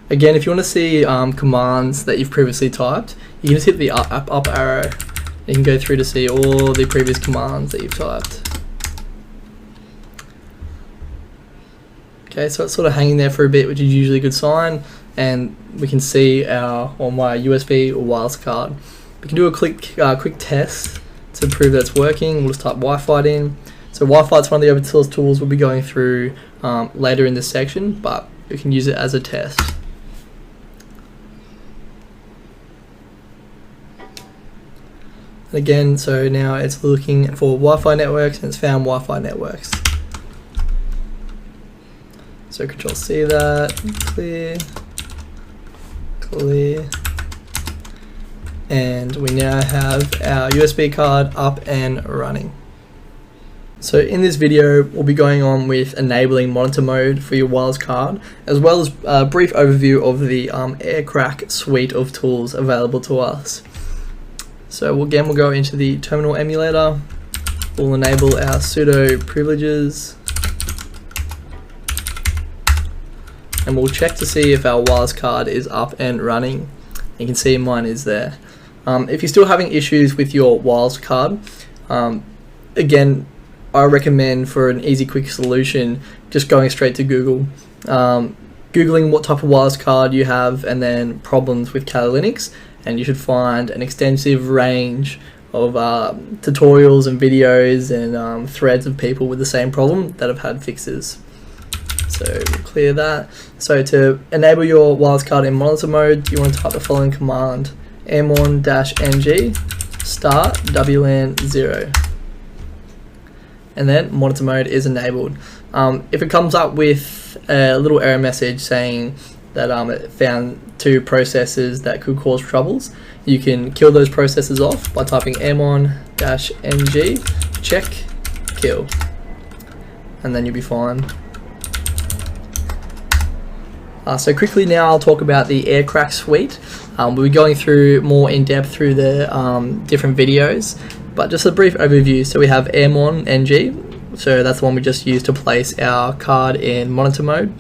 Again, if you want to see commands that you've previously typed, you can just hit the up arrow. You can go through to see all the previous commands that you've typed. Okay, so it's sort of hanging there for a bit, which is usually a good sign, and we can see my USB or wireless card. We can do a quick test to prove that it's working. We'll just type Wi-Fi in. So Wi-Fi is one of the open source tools we'll be going through later in this section, but we can use it as a test. Again, so now it's looking for Wi-Fi networks and it's found Wi-Fi networks. So Control C that, clear, and we now have our USB card up and running. So in this video, we'll be going on with enabling monitor mode for your wireless card, as well as a brief overview of the AirCrack suite of tools available to us. So again, we'll go into the terminal emulator, we'll enable our sudo privileges, and we'll check to see if our wireless card is up and running. You can see mine is there. If you're still having issues with your wireless card, again, I recommend for an easy, quick solution, just going straight to Google. Googling what type of wireless card you have and then problems with Kali Linux, and you should find an extensive range of tutorials and videos and threads of people with the same problem that have had fixes. So we'll clear that. So to enable your wireless card in monitor mode, you want to type the following command: airmon-ng start WLAN 0. And then monitor mode is enabled. If it comes up with a little error message saying that it found 2 processes that could cause troubles, you can kill those processes off by typing airmon-ng check kill, and then you'll be fine. So quickly now I'll talk about the AirCrack suite. We'll be going through more in depth through the different videos, but just a brief overview. So we have airmon-ng, so that's the one we just used to place our card in monitor mode.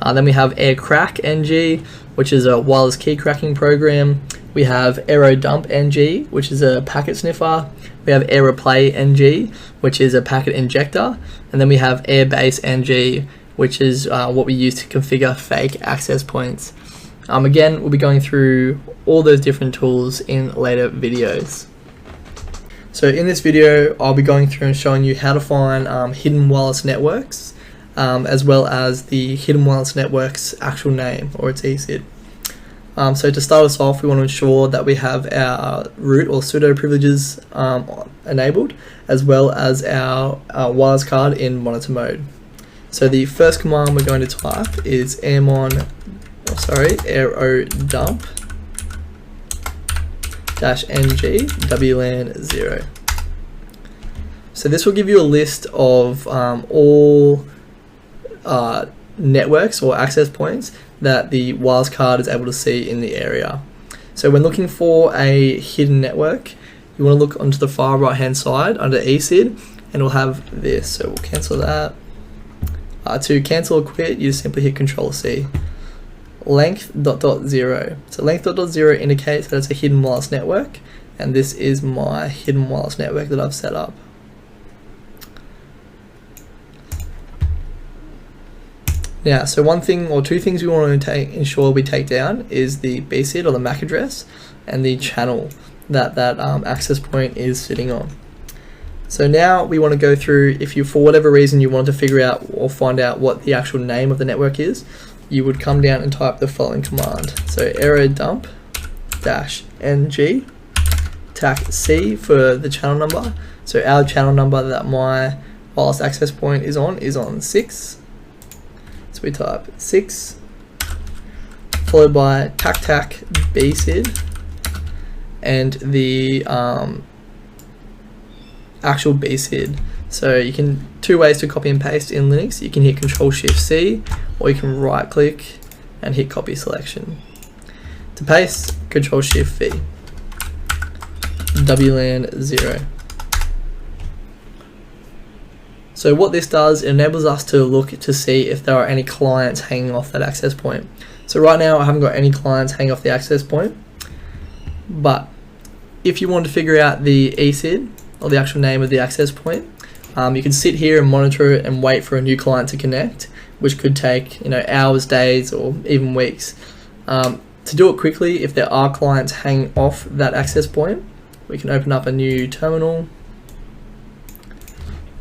Then we have AirCrack-ng, which is a wireless key cracking program. We have AeroDump-ng, which is a packet sniffer. We have AirReplay-ng, which is a packet injector. And then we have Airbase-ng, which is what we use to configure fake access points. Again, we'll be going through all those different tools in later videos. So in this video, I'll be going through and showing you how to find hidden wireless networks, as well as the hidden wireless network's actual name, or its ECID. So to start us off, we want to ensure that we have our root or sudo privileges enabled, as well as our wireless card in monitor mode. So the first command we're going to type is aerodump -ng WLAN 0. So this will give you a list of all networks or access points that the wireless card is able to see in the area. So when looking for a hidden network, you want to look onto the far right hand side under ECID, and we'll have this. So we'll cancel that. To cancel or quit, you just simply hit Control C. Length .0. So length .0 indicates that it's a hidden wireless network, and this is my hidden wireless network that I've set up. Now, so one thing or two things we want to ensure we take down is the BSID or the MAC address and the channel that access point is sitting on. So now we want to go through, if you, for whatever reason, you want to figure out or find out what the actual name of the network is, you would come down and type the following command. So aerodump -ng tac C for the channel number. So our channel number that my wireless access point is on 6. So we type 6, followed by tac BSID, and the actual BSID. So you can, 2 ways to copy and paste in Linux. You can hit Control Shift C, or you can right click and hit copy selection. To paste, Control Shift V. WLAN 0. So what this does, it enables us to look to see if there are any clients hanging off that access point. So right now I haven't got any clients hanging off the access point, but if you want to figure out the ECID, or the actual name of the access point, you can sit here and monitor it and wait for a new client to connect, which could take hours, days, or even weeks. To do it quickly, if there are clients hanging off that access point, we can open up a new terminal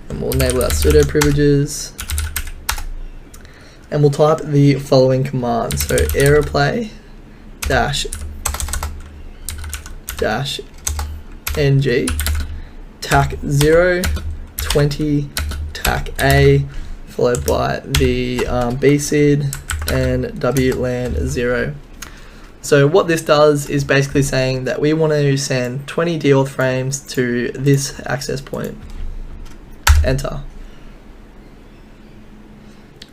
and we'll enable our sudo privileges and we'll type the following command. So aeroplay -ng tac 0 20 tac A followed by the BCID and WLAN 0. So what this does is basically saying that we want to send 20 deauth frames to this access point. Enter.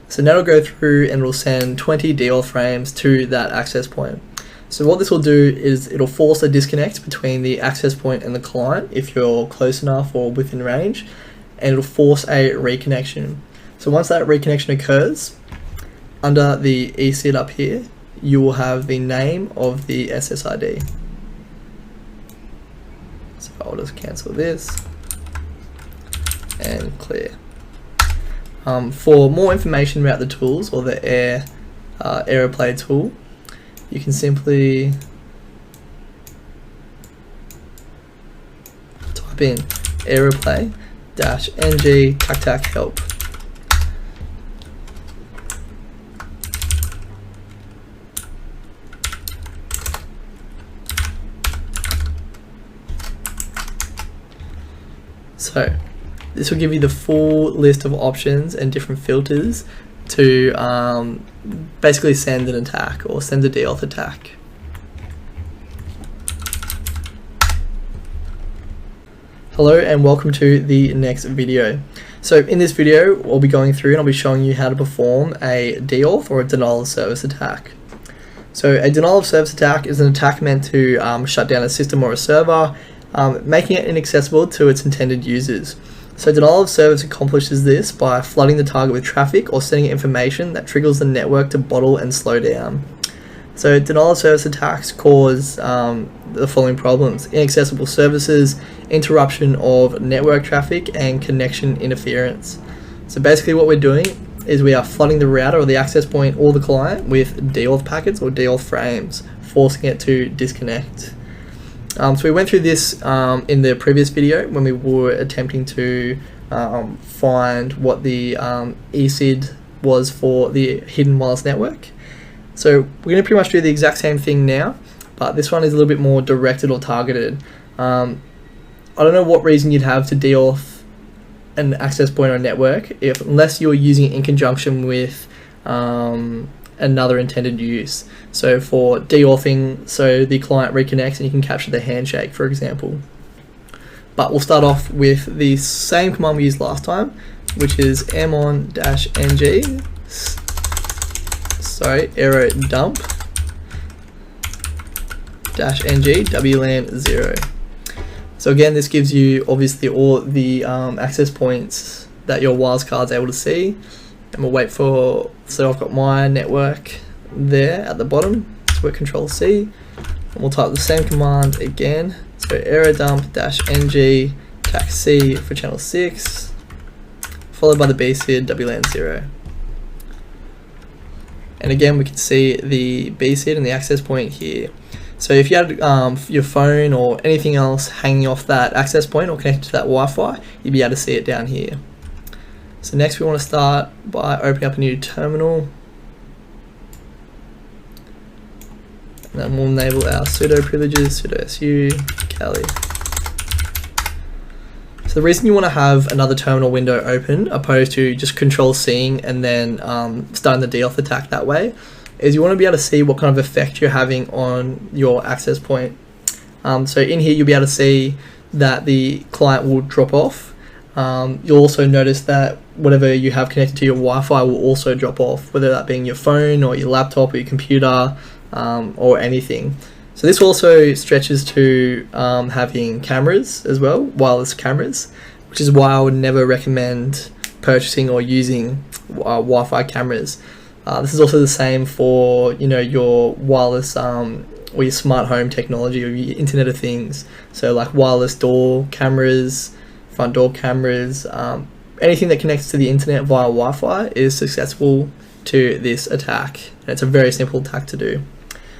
So now it'll go through and it'll send 20 deauth frames to that access point. So what this will do is it'll force a disconnect between the access point and the client if you're close enough or within range, and it'll force a reconnection. So once that reconnection occurs, under the ECID up here, you will have the name of the SSID. So I'll just cancel this and clear. For more information about the tools or the aeroplay tool, you can simply type in aeroplay -ng tac help. So this will give you the full list of options and different filters to basically send an attack or send a deauth attack. Hello and welcome to the next video. So in this video we'll be going through and I'll be showing you how to perform a deauth or a denial of service attack. So a denial of service attack is an attack meant to shut down a system or a server, making it inaccessible to its intended users. So denial of service accomplishes this by flooding the target with traffic or sending information that triggers the network to bottle and slow down. So denial of service attacks cause the following problems: inaccessible services, interruption of network traffic, and connection interference. So basically what we're doing is we are flooding the router or the access point or the client with deauth packets or deauth frames, forcing it to disconnect. So we went through this in the previous video when we were attempting to find what the ECID was for the hidden wireless network. So we're going to pretty much do the exact same thing now, but this one is a little bit more directed or targeted. I don't know what reason you'd have to deauth an access point or network unless you're using it in conjunction with another intended use. So for deauthing, so the client reconnects and you can capture the handshake, for example. But we'll start off with the same command we used last time, which is mmon-ng aero dump -ng WLAN 0. So again, this gives you obviously all the access points that your wildcard's able to see. And we'll wait for, so I've got my network there at the bottom, so we're Control C, and we'll type the same command again. So aerodump -ng tac C for channel 6, followed by the BCID WLAN 0. And again, we can see the BCID and the access point here. So if you had your phone or anything else hanging off that access point or connected to that Wi-Fi, you'd be able to see it down here. So next we want to start by opening up a new terminal. And then we'll enable our sudo privileges, sudo su, Kali. So the reason you want to have another terminal window open opposed to just Control Cing and then starting the deauth attack that way is you want to be able to see what kind of effect you're having on your access point. So in here you'll be able to see that the client will drop off. You'll also notice that whatever you have connected to your Wi-Fi will also drop off, whether that being your phone or your laptop or your computer. or anything. So this also stretches to having cameras as well, wireless cameras, which is why I would never recommend purchasing or using Wi-Fi cameras. This is also the same for your wireless or your smart home technology or your Internet of Things. So like wireless door cameras, front door cameras, anything that connects to the internet via Wi-Fi is susceptible to this attack. And it's a very simple attack to do.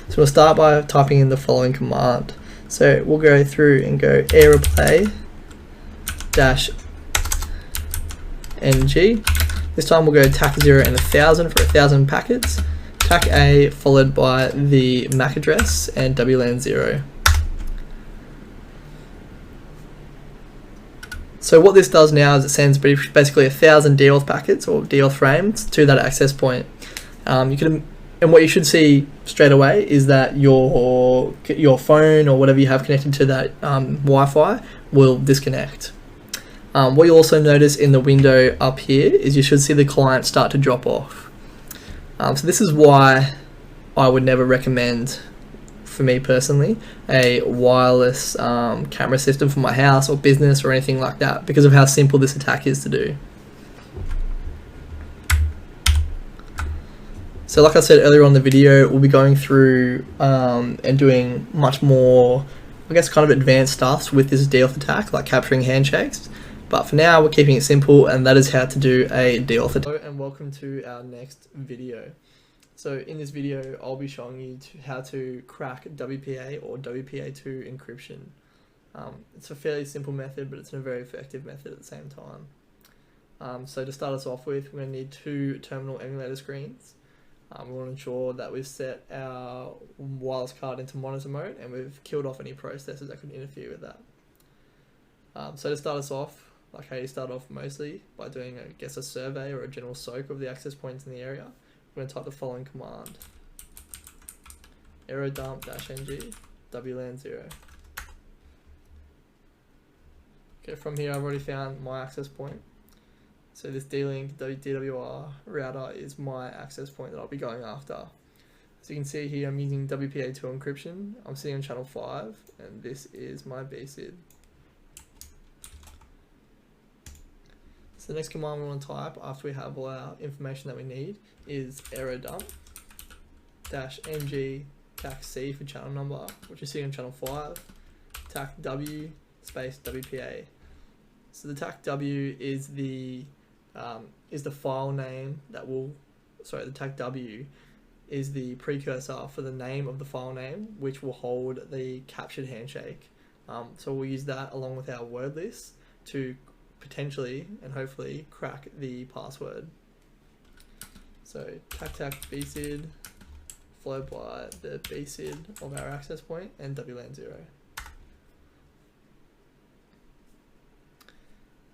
So we'll start by typing in the following command. So we'll go through and go airplay -ng. This time we'll go TAC 0 and 1000 for 1000 packets. TAC A followed by the MAC address and WLAN 0. So what this does now is it sends basically 1000 DAuth packets or DAuth frames to that access point. And what you should see straight away is that your phone or whatever you have connected to that Wi-Fi will disconnect. What you'll also notice in the window up here is you should see the client start to drop off. So this is why I would never recommend, for me personally, a wireless camera system for my house or business or anything like that, because of how simple this attack is to do. So like I said earlier on in the video, we'll be going through and doing much more, I guess, kind of advanced stuff with this DAuth attack, like capturing handshakes. But for now, we're keeping it simple, and that is how to do a DAuth attack. Hello and welcome to our next video. So in this video, I'll be showing you how to crack WPA or WPA2 encryption. It's a fairly simple method, but it's a very effective method at the same time. So to start us off with, we're going to need 2 terminal emulator screens. We want to ensure that we've set our wireless card into monitor mode and we've killed off any processes that could interfere with that. So to start us off, like how you start off mostly by doing, I guess, a survey or a general soak of the access points in the area, we're going to type the following command: aerodump-ng WLAN 0. Okay, from here I've already found my access point. So this D-Link DWR router is my access point that I'll be going after. So you can see here I'm using WPA2 encryption. I'm sitting on channel 5 and this is my BSID. So the next command we want to type after we have all our information that we need is aerodump-ng TAC C for channel number, which is sitting on channel 5, TAC W space WPA. So the TAC W is the file name that will, the TAC W is the precursor for the name of the file name, which will hold the captured handshake. So we'll use that along with our word list to potentially and hopefully crack the password. So TAC BSID followed by the BSID of our access point and WLAN 0.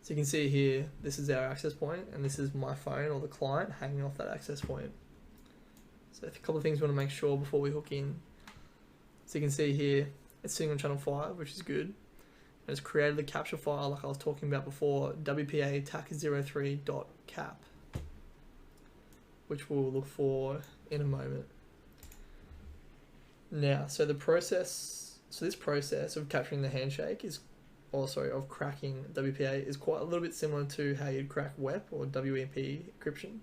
So you can see here, this is our access point and this is my phone or the client hanging off that access point. So a couple of things we want to make sure before we hook in. So you can see here, it's sitting on channel 5, which is good. And it's created the capture file like I was talking about before, WPA TAC03.cap, which we'll look for in a moment. Now, so this process of capturing the handshake is of cracking WPA is quite a little bit similar to how you'd crack WEP or WEP encryption.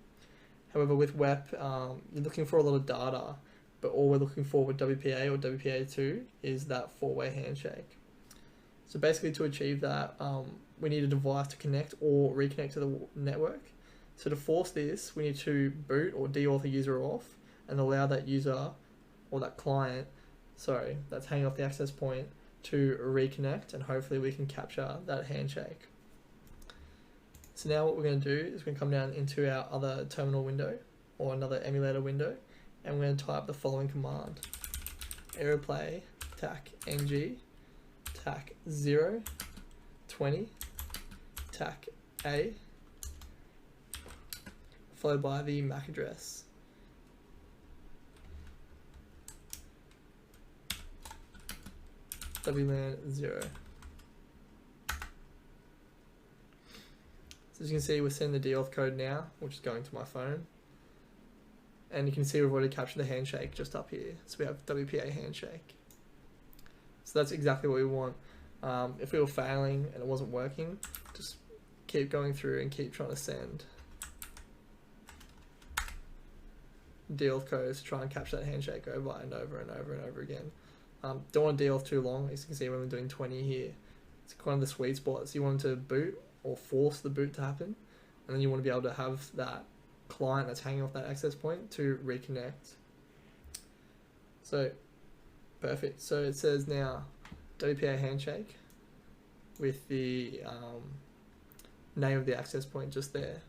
However, with WEP, you're looking for a lot of data, but all we're looking for with WPA or WPA2 is that 4-way handshake. So basically to achieve that, we need a device to connect or reconnect to the network. So to force this, we need to boot or deauth a user off and allow that user or that client, that's hanging off the access point, to reconnect, and hopefully we can capture that handshake. So now what we're going to do is we're going to come down into our other terminal window or another emulator window, and we're going to type the following command: aeroplay TAC-ng TAC 0 20 TAC A followed by the MAC address. WLAN 0. So as you can see, we're sending the deauth code now, which is going to my phone. and you can see we've already captured the handshake just up here. So we have WPA handshake. So that's exactly what we want. If we were failing and it wasn't working, just keep going through and keep trying to send deal codes to try and capture that handshake over and over and over and over again. Don't want to deal with too long. As you can see, when we're doing 20 here, it's kind of the sweet spot. So you want to boot or force the boot to happen, and then you want to be able to have that client that's hanging off that access point to reconnect. So perfect. So it says now WPA handshake with the name of the access point just there.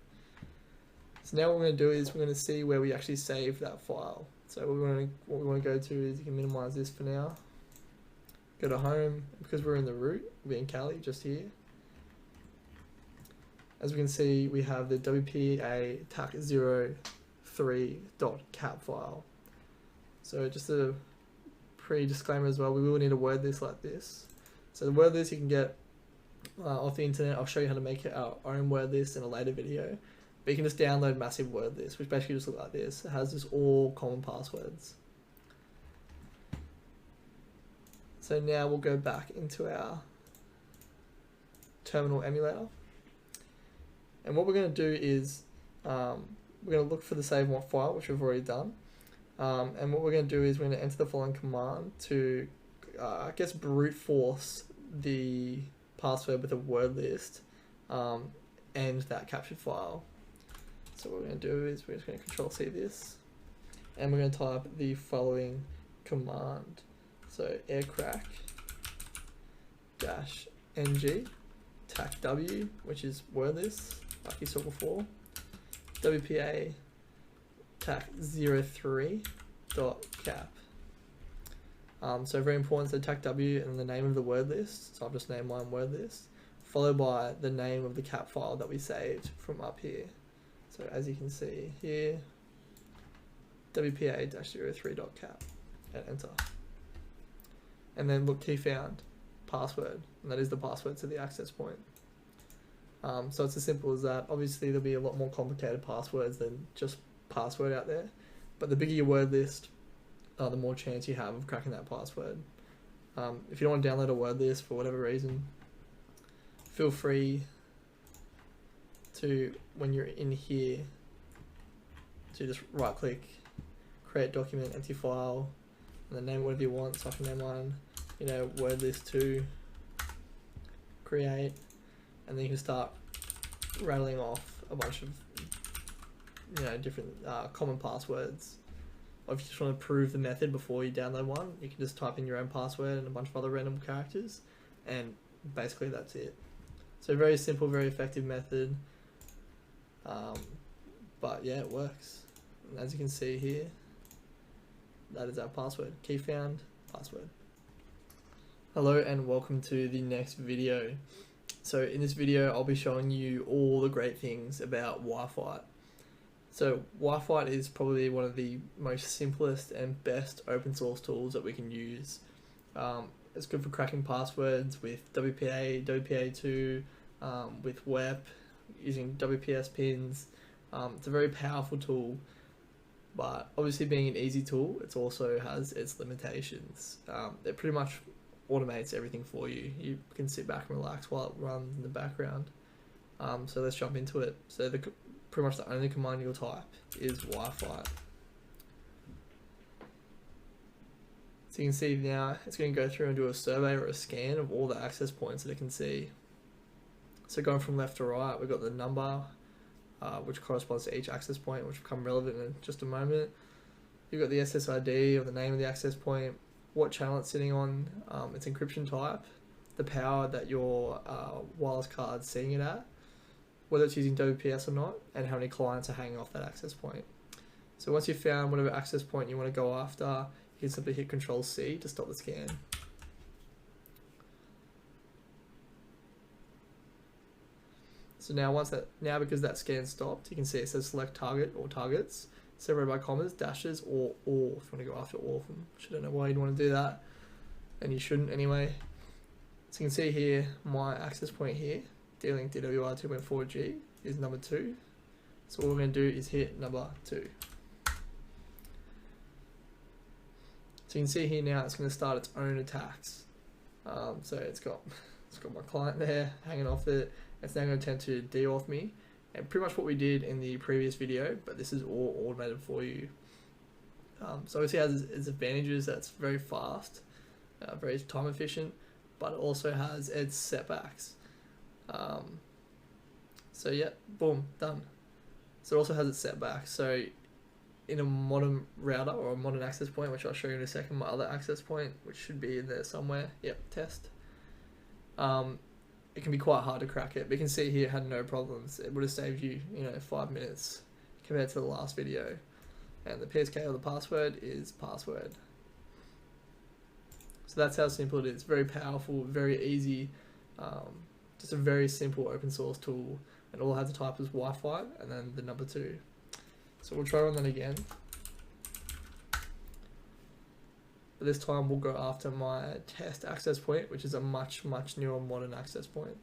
So now what we're going to do is we're going to see where we actually save that file. So what we want to go to is, you can minimize this for now. Go to home, because we're in the root, we're in Cali, just here. As we can see, we have the WPA tac03.cap file. So just a pre-disclaimer as well, we will need to word this like this. So the word list you can get off the internet. I'll show you how to make our own word list in a later video. But you can just download massive word list, which basically just look like this. It has just all common passwords. So now we'll go back into our terminal emulator. And what we're going to do is we're going to look for the save file, which we've already done. And what we're going to do is we're going to enter the following command to, I guess, brute force the password with a word list and that captured file. So what we're going to do is we're just going to Control-C this, and we're going to type the following command. So aircrack-ng tac-w, which is word list, like you saw before, WPA tac03.cap. So very important, so tac-w and the name of the word list, so I've just named mine word list, followed by the name of the cap file that we saved from up here. So as you can see here, WPA-03.cap, and enter. And then look, key found, password, and that is the password to the access point. So it's as simple as that. Obviously there'll be a lot more complicated passwords than just password out there, but the bigger your word list, the more chance you have of cracking that password. If you don't want to download a word list for whatever reason, feel free to, when you're in here, to just right click, create document, empty file, and then name whatever you want. So I can name mine, word list 2, create, and then you can start rattling off a bunch of different common passwords. Or if you just want to prove the method before you download one, you can just type in your own password and a bunch of other random characters, and basically that's it. So very simple, very effective method. But yeah, it works. And as you can see here, that is our password. Key found, password. Hello and welcome to the next video. So in this video, I'll be showing you all the great things about Wi-Fi. So Wi-Fi is probably one of the most simplest and best open source tools that we can use. It's good for cracking passwords with WPA, WPA2, with WEP, using WPS pins. It's a very powerful tool, but obviously being an easy tool, it also has its limitations. It pretty much automates everything for you. You can sit back and relax while it runs in the background. So let's jump into it. So pretty much the only command you'll type is Wi-Fi. So you can see now it's going to go through and do a survey or a scan of all the access points that it can see. So going from left to right, we've got the number, which corresponds to each access point, which will become relevant in just a moment. You've got the SSID, or the name of the access point, what channel it's sitting on, its encryption type, the power that your wireless card's seeing it at, whether it's using WPS or not, and how many clients are hanging off that access point. So once you've found whatever access point you want to go after, you can simply hit Control-C to stop the scan. So now because that scan stopped, you can see it says select target or targets, separated by commas, dashes, or all, if you want to go after all of them, which I don't know why you'd want to do that, and you shouldn't anyway. So you can see here, my access point here, D-Link DWR 2.4G, is number 2. So what we're going to do is hit number 2. So you can see here now it's going to start its own attacks. So it's got my client there hanging off it. It's now going to attempt to de-auth me, and pretty much what we did in the previous video, but this is all automated for you. So obviously it has its advantages. That's very fast, very time efficient, but it also has its setbacks. So yeah, boom, done. So it also has its setbacks. So in a modern router or a modern access point, which I'll show you in a second, my other access point, which should be in there somewhere. Yep, test. It can be quite hard to crack it, but you can see here it had no problems. It would have saved you, 5 minutes compared to the last video. And the PSK or the password is password. So that's how simple it is. Very powerful, very easy. Just a very simple open source tool, and all I had to type was Wi-Fi and then the number 2. So we'll try on that again. But this time we'll go after my test access point, which is a much newer modern access point.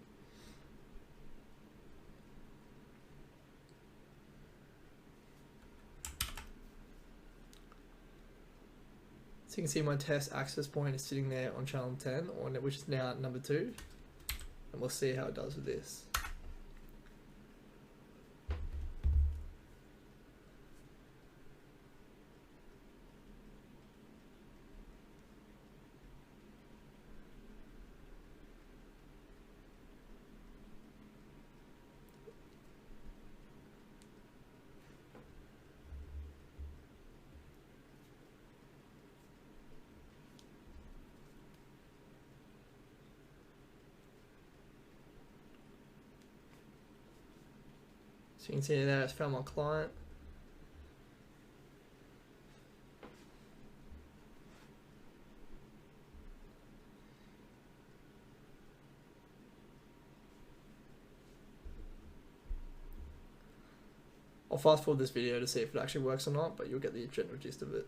So you can see my test access point is sitting there on channel 10, which is now number 2. And we'll see how it does with this. So you can see there, it's found my client. I'll fast forward this video to see if it actually works or not, but you'll get the general gist of it.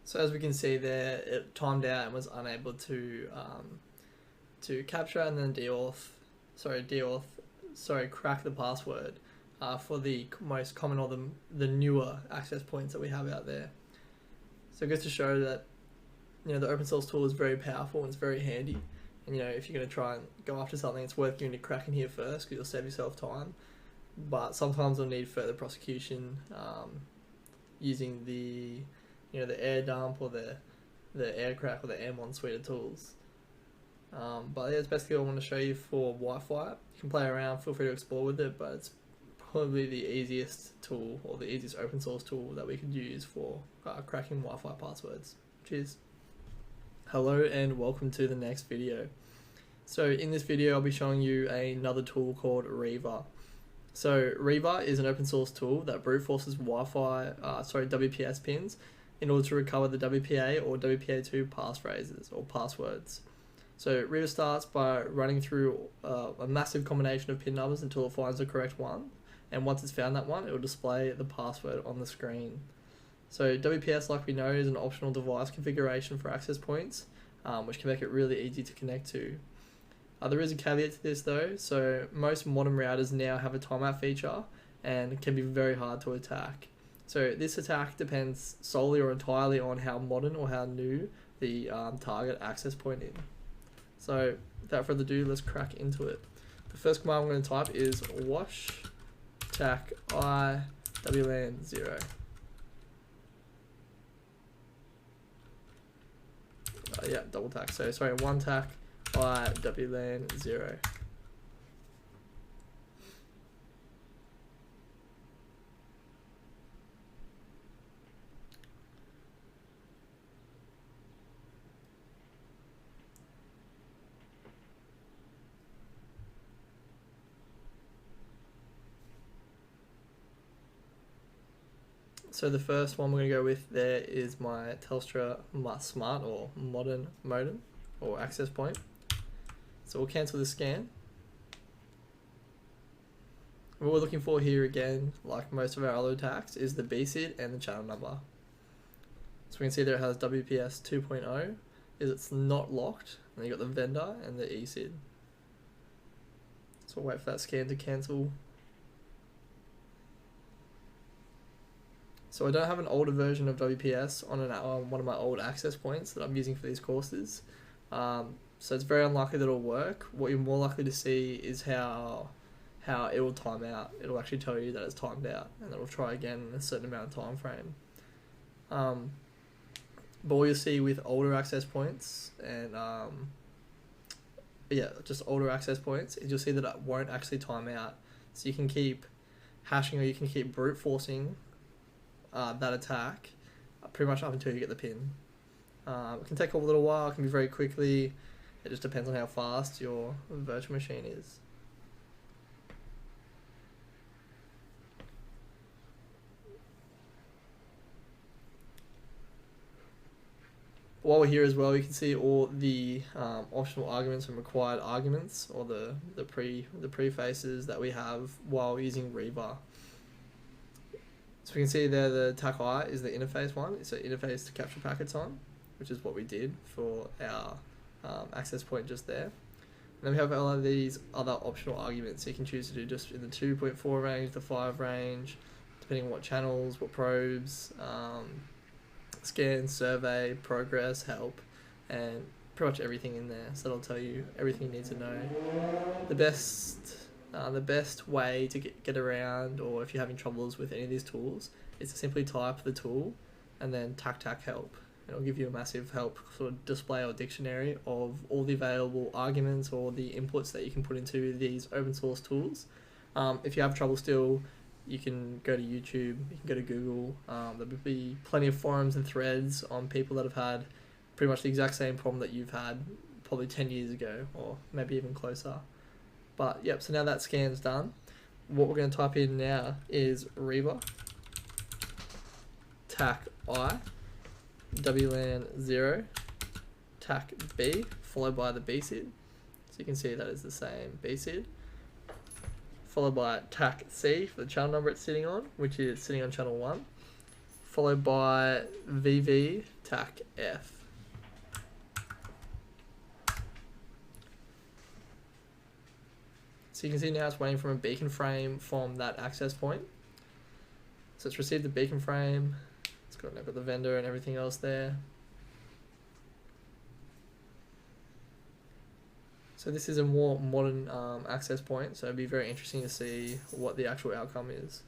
So as we can see there, it timed out and was unable to capture and then crack the password for the most common or the newer access points that we have out there. So it goes to show that the open source tool is very powerful and it's very handy. And if you're going to try and go after something, it's worth giving it a crack in here first because you'll save yourself time. But sometimes you'll need further prosecution using the air dump or the air crack or the airmon suite of tools. But yeah, it's basically what I want to show you for Wi-Fi. You can play around, feel free to explore with it, but it's probably the easiest tool or the easiest open source tool that we could use for cracking Wi-Fi passwords. Cheers. Hello and welcome to the next video. So in this video I'll be showing you another tool called Reva. So Reva is an open source tool that brute forces WPS pins in order to recover the WPA or WPA2 passphrases or passwords. So Reva starts by running through a massive combination of pin numbers until it finds the correct one, and once it's found that one, it will display the password on the screen. So WPS, like we know, is an optional device configuration for access points, which can make it really easy to connect to. There is a caveat to this though, so most modern routers now have a timeout feature and can be very hard to attack. So this attack depends solely or entirely on how modern or how new the target access point is. So without further ado, let's crack into it. The first command I'm going to type is wash tac I wlan 0. Yeah, double tac. So sorry, one tac I wlan 0. So the first one we're going to go with there is my Telstra Smart or Modern modem or access point. So we'll cancel the scan. What we're looking for here again, like most of our other attacks, is the BSID and the channel number. So we can see there it has WPS 2.0, is it's not locked, and you got the vendor and the ESID. So we'll wait for that scan to cancel. So I don't have an older version of WPS on one of my old access points that I'm using for these courses. So it's very unlikely that it'll work. What you're more likely to see is how it will time out. It'll actually tell you that it's timed out and it'll try again in a certain amount of time frame. But what you'll see with older access points and just older access points is you'll see that it won't actually time out. So you can keep hashing or you can keep brute forcing that attack pretty much up until you get the pin. It can take a little while, it can be very quickly, it just depends on how fast your virtual machine is. While we're here as well, you can see all the optional arguments and required arguments, or the prefaces that we have while using Reva. So we can see there the TAC I is the interface one. It's an interface to capture packets on, which is what we did for our access point just there. And then we have all of these other optional arguments. So you can choose to do just in the 2.4 range, the 5 range, depending on what channels, what probes, scan, survey, progress, help, and pretty much everything in there. So that'll tell you everything you need to know. The best way to get around, or if you're having troubles with any of these tools, is to simply type the tool and then tac help. It'll give you a massive help sort of display or dictionary of all the available arguments or the inputs that you can put into these open source tools. If you have trouble still, you can go to YouTube, you can go to Google. There'll be plenty of forums and threads on people that have had pretty much the exact same problem that you've had probably 10 years ago, or maybe even closer. But yep, so now that scan's done, what we're going to type in now is Reva tac I wlan 0 tac B followed by the BSID. So you can see that is the same BSID, followed by tac C for the channel number it's sitting on, which is sitting on channel 1, followed by VV TAC F. So you can see now it's waiting from a beacon frame from that access point. So it's received the beacon frame. It's got the vendor and everything else there. So this is a more modern access point, so it'd be very interesting to see what the actual outcome is.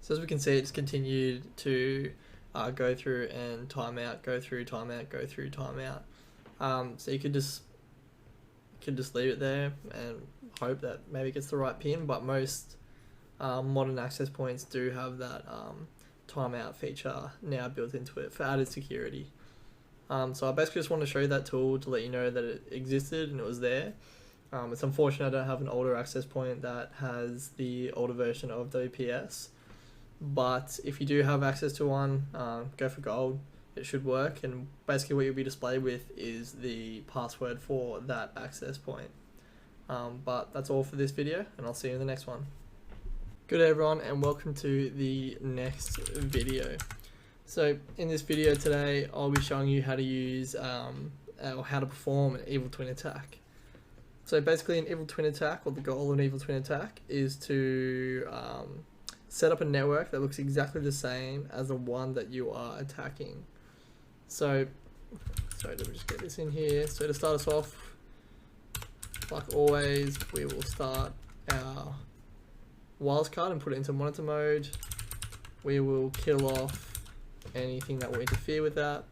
So as we can see, it's continued to go through and timeout, go through, timeout, go through, timeout. So you could just leave it there and hope that maybe it gets the right pin, but most modern access points do have that timeout feature now built into it for added security. So I basically just want to show you that tool to let you know that it existed and it was there. It's unfortunate I don't have an older access point that has the older version of WPS. But if you do have access to one, go for gold. It should work, and basically what you'll be displayed with is the password for that access point. But that's all for this video, and I'll see you in the next one. Good day everyone, and welcome to the next video. So in this video today, I'll be showing you how to use or how to perform an evil twin attack. So basically an evil twin attack, or the goal of an evil twin attack, is to set up a network that looks exactly the same as the one that you are attacking. So, sorry, let me just get this in here. So to start us off, like always, we will start our wireless card and put it into monitor mode. We will kill off anything that will interfere with that.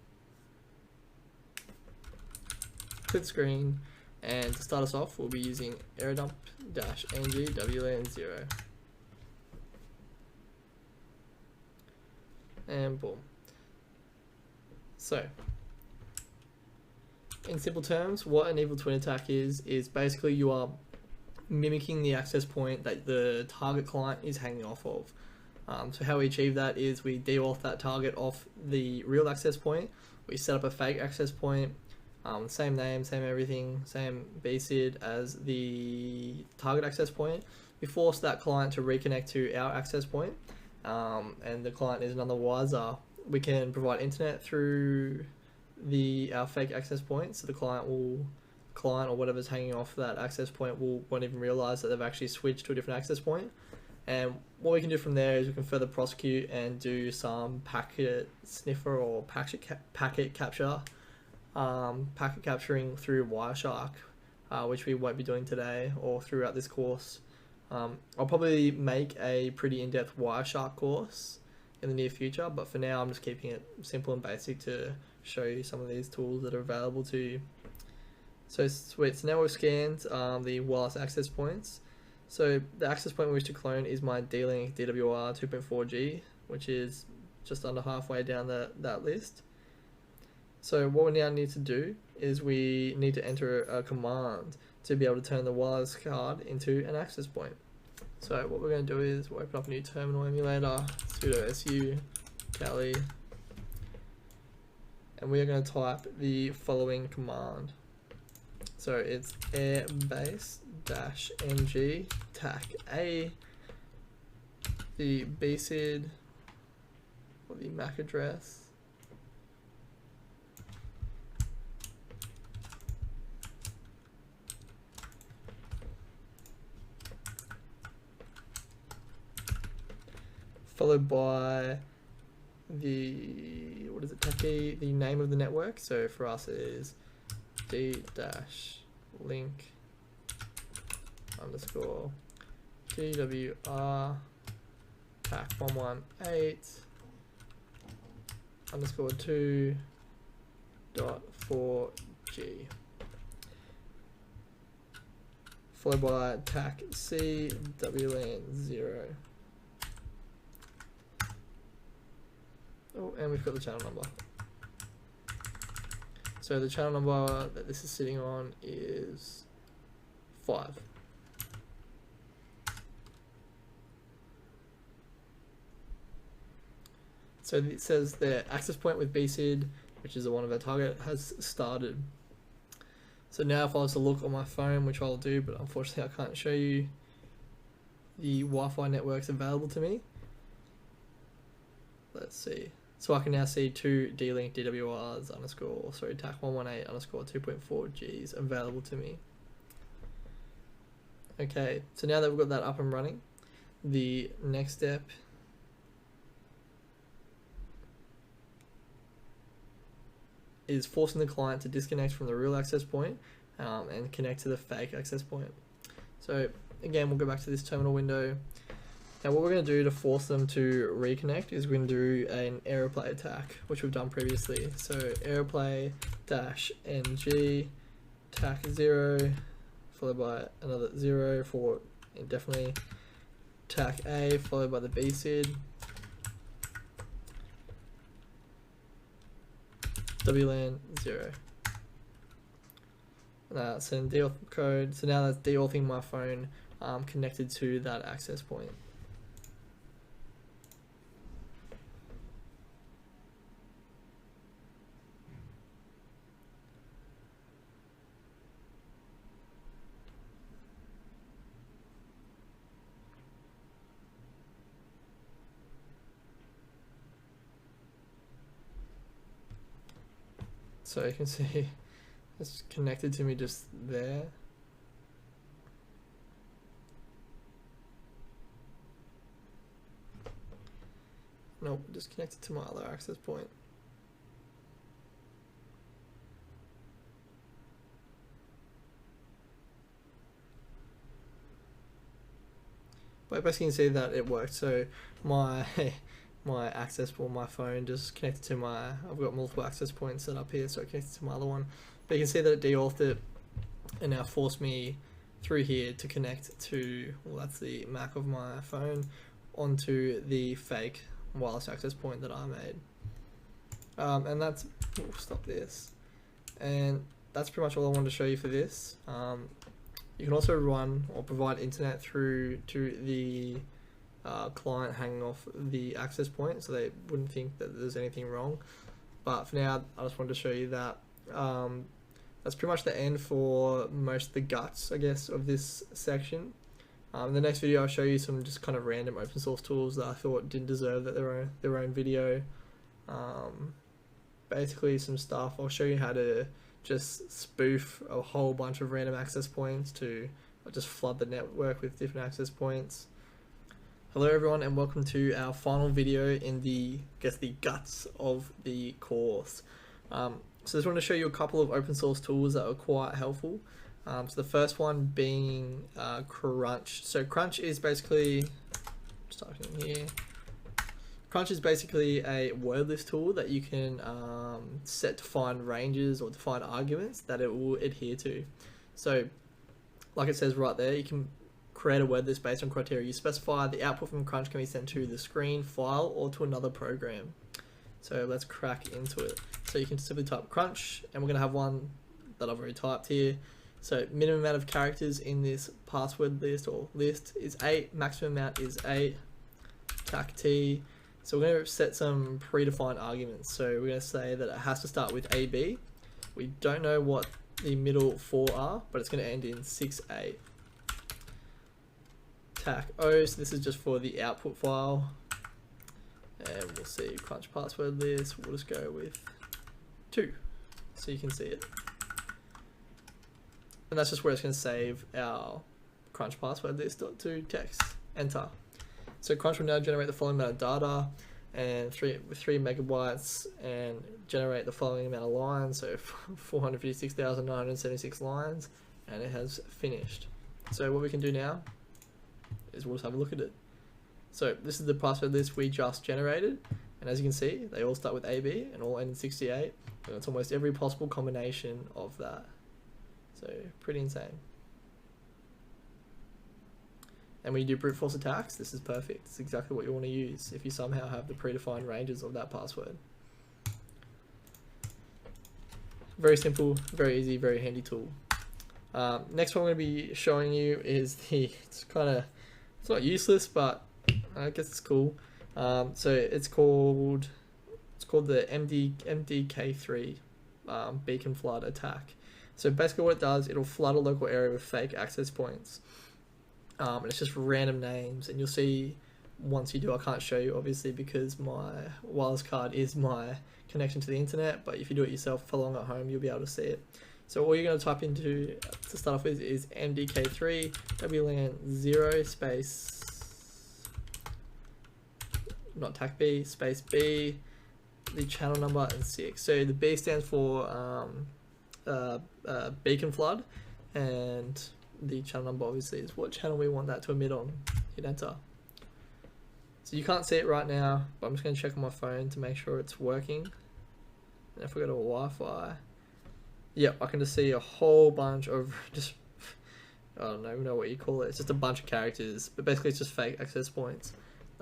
Click screen, and to start us off, we'll be using aerodump-ng WLAN 0. And boom. So, in simple terms, what an evil twin attack is basically you are mimicking the access point that the target client is hanging off of. So how we achieve that is we deauth that target off the real access point. We set up a fake access point, same name, same everything, same BSID as the target access point. We force that client to reconnect to our access point. And the client is none the wiser. We can provide internet through our fake access point, so the client or whatever's hanging off that access point won't even realize that they've actually switched to a different access point. And what we can do from there is we can further prosecute and do some packet sniffer or packet capture, packet capturing through Wireshark, which we won't be doing today or throughout this course. I'll probably make a pretty in-depth Wireshark course in the near future, but for now I'm just keeping it simple and basic to show you some of these tools that are available to you. So now we've scanned the wireless access points. So the access point we wish to clone is my D-Link DWR 2.4G, which is just under halfway down that list. So what we now need to do is we need to enter a command to be able to turn the wireless card into an access point. So what we're going to do is we'll open up a new terminal emulator, sudo su kali, and we are going to type the following command. So it's airbase-ng tac a, the BSID or the MAC address, followed by the the name of the network. So for us it is d-link underscore DWR tac 118 underscore 2.4G, followed by tac C WLAN 0. Oh, and we've got the channel number. So the channel number that this is sitting on is 5. So it says the access point with BSID, which is the one of our target, has started. So now if I was to look on my phone, which I'll do, but unfortunately I can't show you the Wi-Fi networks available to me. Let's see. So I can now see 2 D-Link DWRs underscore, sorry, TAC 118 underscore 2.4 Gs available to me. Okay, so now that we've got that up and running, the next step is forcing the client to disconnect from the real access point and connect to the fake access point. So again, we'll go back to this terminal window. Now what we're going to do to force them to reconnect is we're going to do an aeroplay attack, which we've done previously. So aeroplay -ng TAC 0 followed by another 0 for indefinitely, TAC A followed by the BSID, WLAN 0. Send deauth code. So now that's deauthing my phone connected to that access point. So you can see it's connected to me just there. Nope, just connected to my other access point. But basically you can see that it worked. So my access for my phone just connected to my, I've got multiple access points set up here, so it connected to my other one. But you can see that it deauthed it and now forced me through here to connect to, well, that's the MAC of my phone, onto the fake wireless access point that I made. And that's, we'll stop this. And that's pretty much all I wanted to show you for this. You can also run or provide internet through to the client hanging off the access point, so they wouldn't think that there's anything wrong. But for now, I just wanted to show you that. That's pretty much the end for most of the guts, I guess, of this section. In the next video, I'll show you some just kind of random open source tools that I thought didn't deserve their own video. Basically some stuff. I'll show you how to just spoof a whole bunch of random access points to just flood the network with different access points. Hello everyone, and welcome to our final video in the guts of the course. So I just want to show you a couple of open source tools that are quite helpful. So the first one being Crunch. So Crunch is basically, just typing in here, Crunch is basically a word list tool that you can set to find ranges or define arguments that it will adhere to. So like it says right there, you can create a word list based on criteria you specify. The output from Crunch can be sent to the screen, file, or to another program. So let's crack into it. So you can simply type Crunch, and we're going to have one that I've already typed here. So minimum amount of characters in this password list or list is 8, maximum amount is 8, TAC T. So we're going to set some predefined arguments. So we're going to say that it has to start with AB. We don't know what the middle 4 are, but it's going to end in 6A. TAC O, so this is just for the output file. And we'll see Crunch password list, we'll just go with 2, so you can see it. And that's just where it's going to save our Crunch password list.to text, enter. So Crunch will now generate the following amount of data and with 3 megabytes and generate the following amount of lines, so 456,976 lines, and it has finished. So what we can do now is we'll just have a look at it. So this is the password list we just generated, and as you can see, they all start with AB and all end in 68, and it's almost every possible combination of that. So pretty insane. And when you do brute force attacks, this is perfect. It's exactly what you want to use if you somehow have the predefined ranges of that password. very simple, very easy, very handy tool. Next one I'm going to be showing you is it's not useless, but I guess it's cool. So it's called the MDK3 beacon flood attack. So basically what it does, it'll flood a local area with fake access points. And it's just random names, and you'll see once you do. I can't show you obviously because my wireless card is my connection to the internet, but if you do it yourself for long at home, you'll be able to see it. So all you're going to type into to start off with is MDK3 WLAN 0 space, not TAC B, space B, the channel number, and 6. So the B stands for beacon flood, and the channel number obviously is what channel we want that to emit on. Hit enter. So you can't see it right now, but I'm just going to check on my phone to make sure it's working. And if we go to Wi-Fi, yep, I can just see a whole bunch of just, I don't even know what you call it. It's just a bunch of characters, but basically it's just fake access points.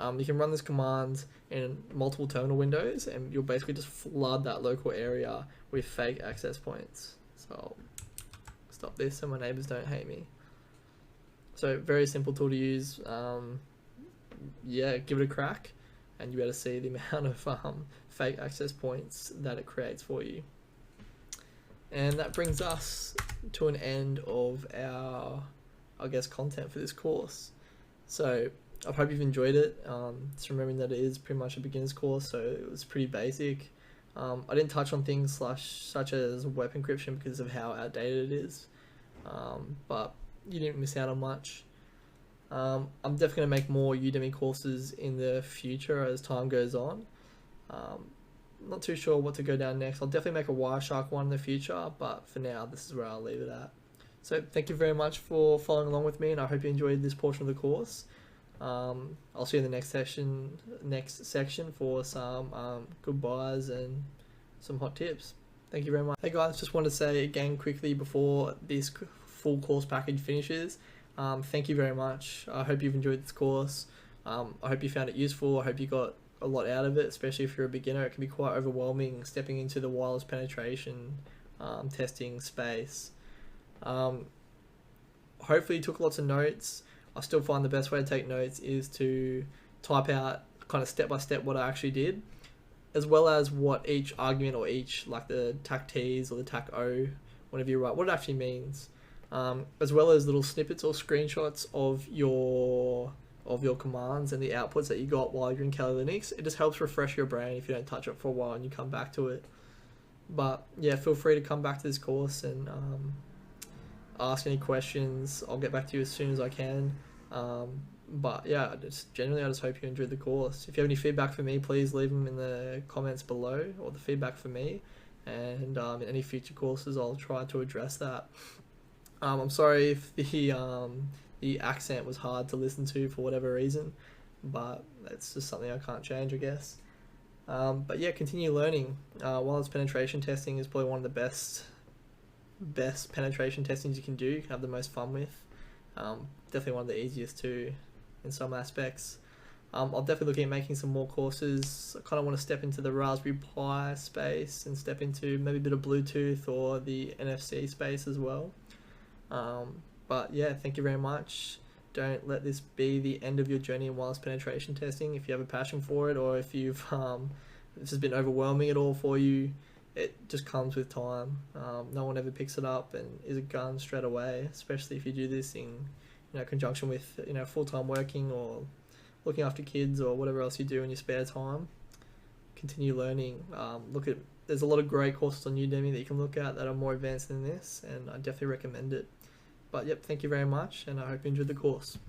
You can run this command in multiple terminal windows, and you'll basically just flood that local area with fake access points. So I'll stop this so my neighbors don't hate me. So very simple tool to use. Yeah, give it a crack, and you'll be able to see the amount of fake access points that it creates for you. And that brings us to an end of our, I guess, content for this course. So I hope you've enjoyed it. Just remembering that it is pretty much a beginner's course, so it was pretty basic. I didn't touch on things such as web encryption because of how outdated it is, but you didn't miss out on much. I'm definitely going to make more Udemy courses in the future as time goes on. Not too sure what to go down next. I'll definitely make a Wireshark one in the future, but for now this is where I'll leave it at. So thank you very much for following along with me, and I hope you enjoyed this portion of the course. I'll see you in the next section for some goodbyes and some hot tips. Thank you very much. Hey guys, just want to say again quickly before this full course package finishes, thank you very much. I hope you've enjoyed this course. I hope you found it useful. I hope you got a lot out of it, especially if you're a beginner. It can be quite overwhelming stepping into the wireless penetration testing space. Hopefully you took lots of notes. I still find the best way to take notes is to type out kind of step by step what I actually did, as well as what each argument or each, like the TAC T's or the TAC O, whenever you write, what it actually means, as well as little snippets or screenshots of your commands and the outputs that you got while you're in Kali Linux. It just helps refresh your brain if you don't touch it for a while and you come back to it. But yeah, feel free to come back to this course and ask any questions. I'll get back to you as soon as I can. But yeah, generally I just hope you enjoyed the course. If you have any feedback for me, please leave them in the comments below, or the feedback for me, and in any future courses I'll try to address that. I'm sorry if the accent was hard to listen to for whatever reason, but that's just something I can't change, I guess. But yeah, continue learning. Wireless penetration testing is probably one of the best penetration testings you can do. You can have the most fun with. Definitely one of the easiest too in some aspects. I'll definitely look at making some more courses. I kind of want to step into the Raspberry Pi space and step into maybe a bit of Bluetooth or the NFC space as well. But yeah, thank you very much. Don't let this be the end of your journey in wireless penetration testing. If you have a passion for it, or if you've this has been overwhelming at all for you, it just comes with time. No one ever picks it up and is a gun straight away, especially if you do this in conjunction with full-time working or looking after kids or whatever else you do in your spare time. Continue learning. There's a lot of great courses on Udemy that you can look at that are more advanced than this, and I definitely recommend it. But yep, thank you very much, and I hope you enjoyed the course.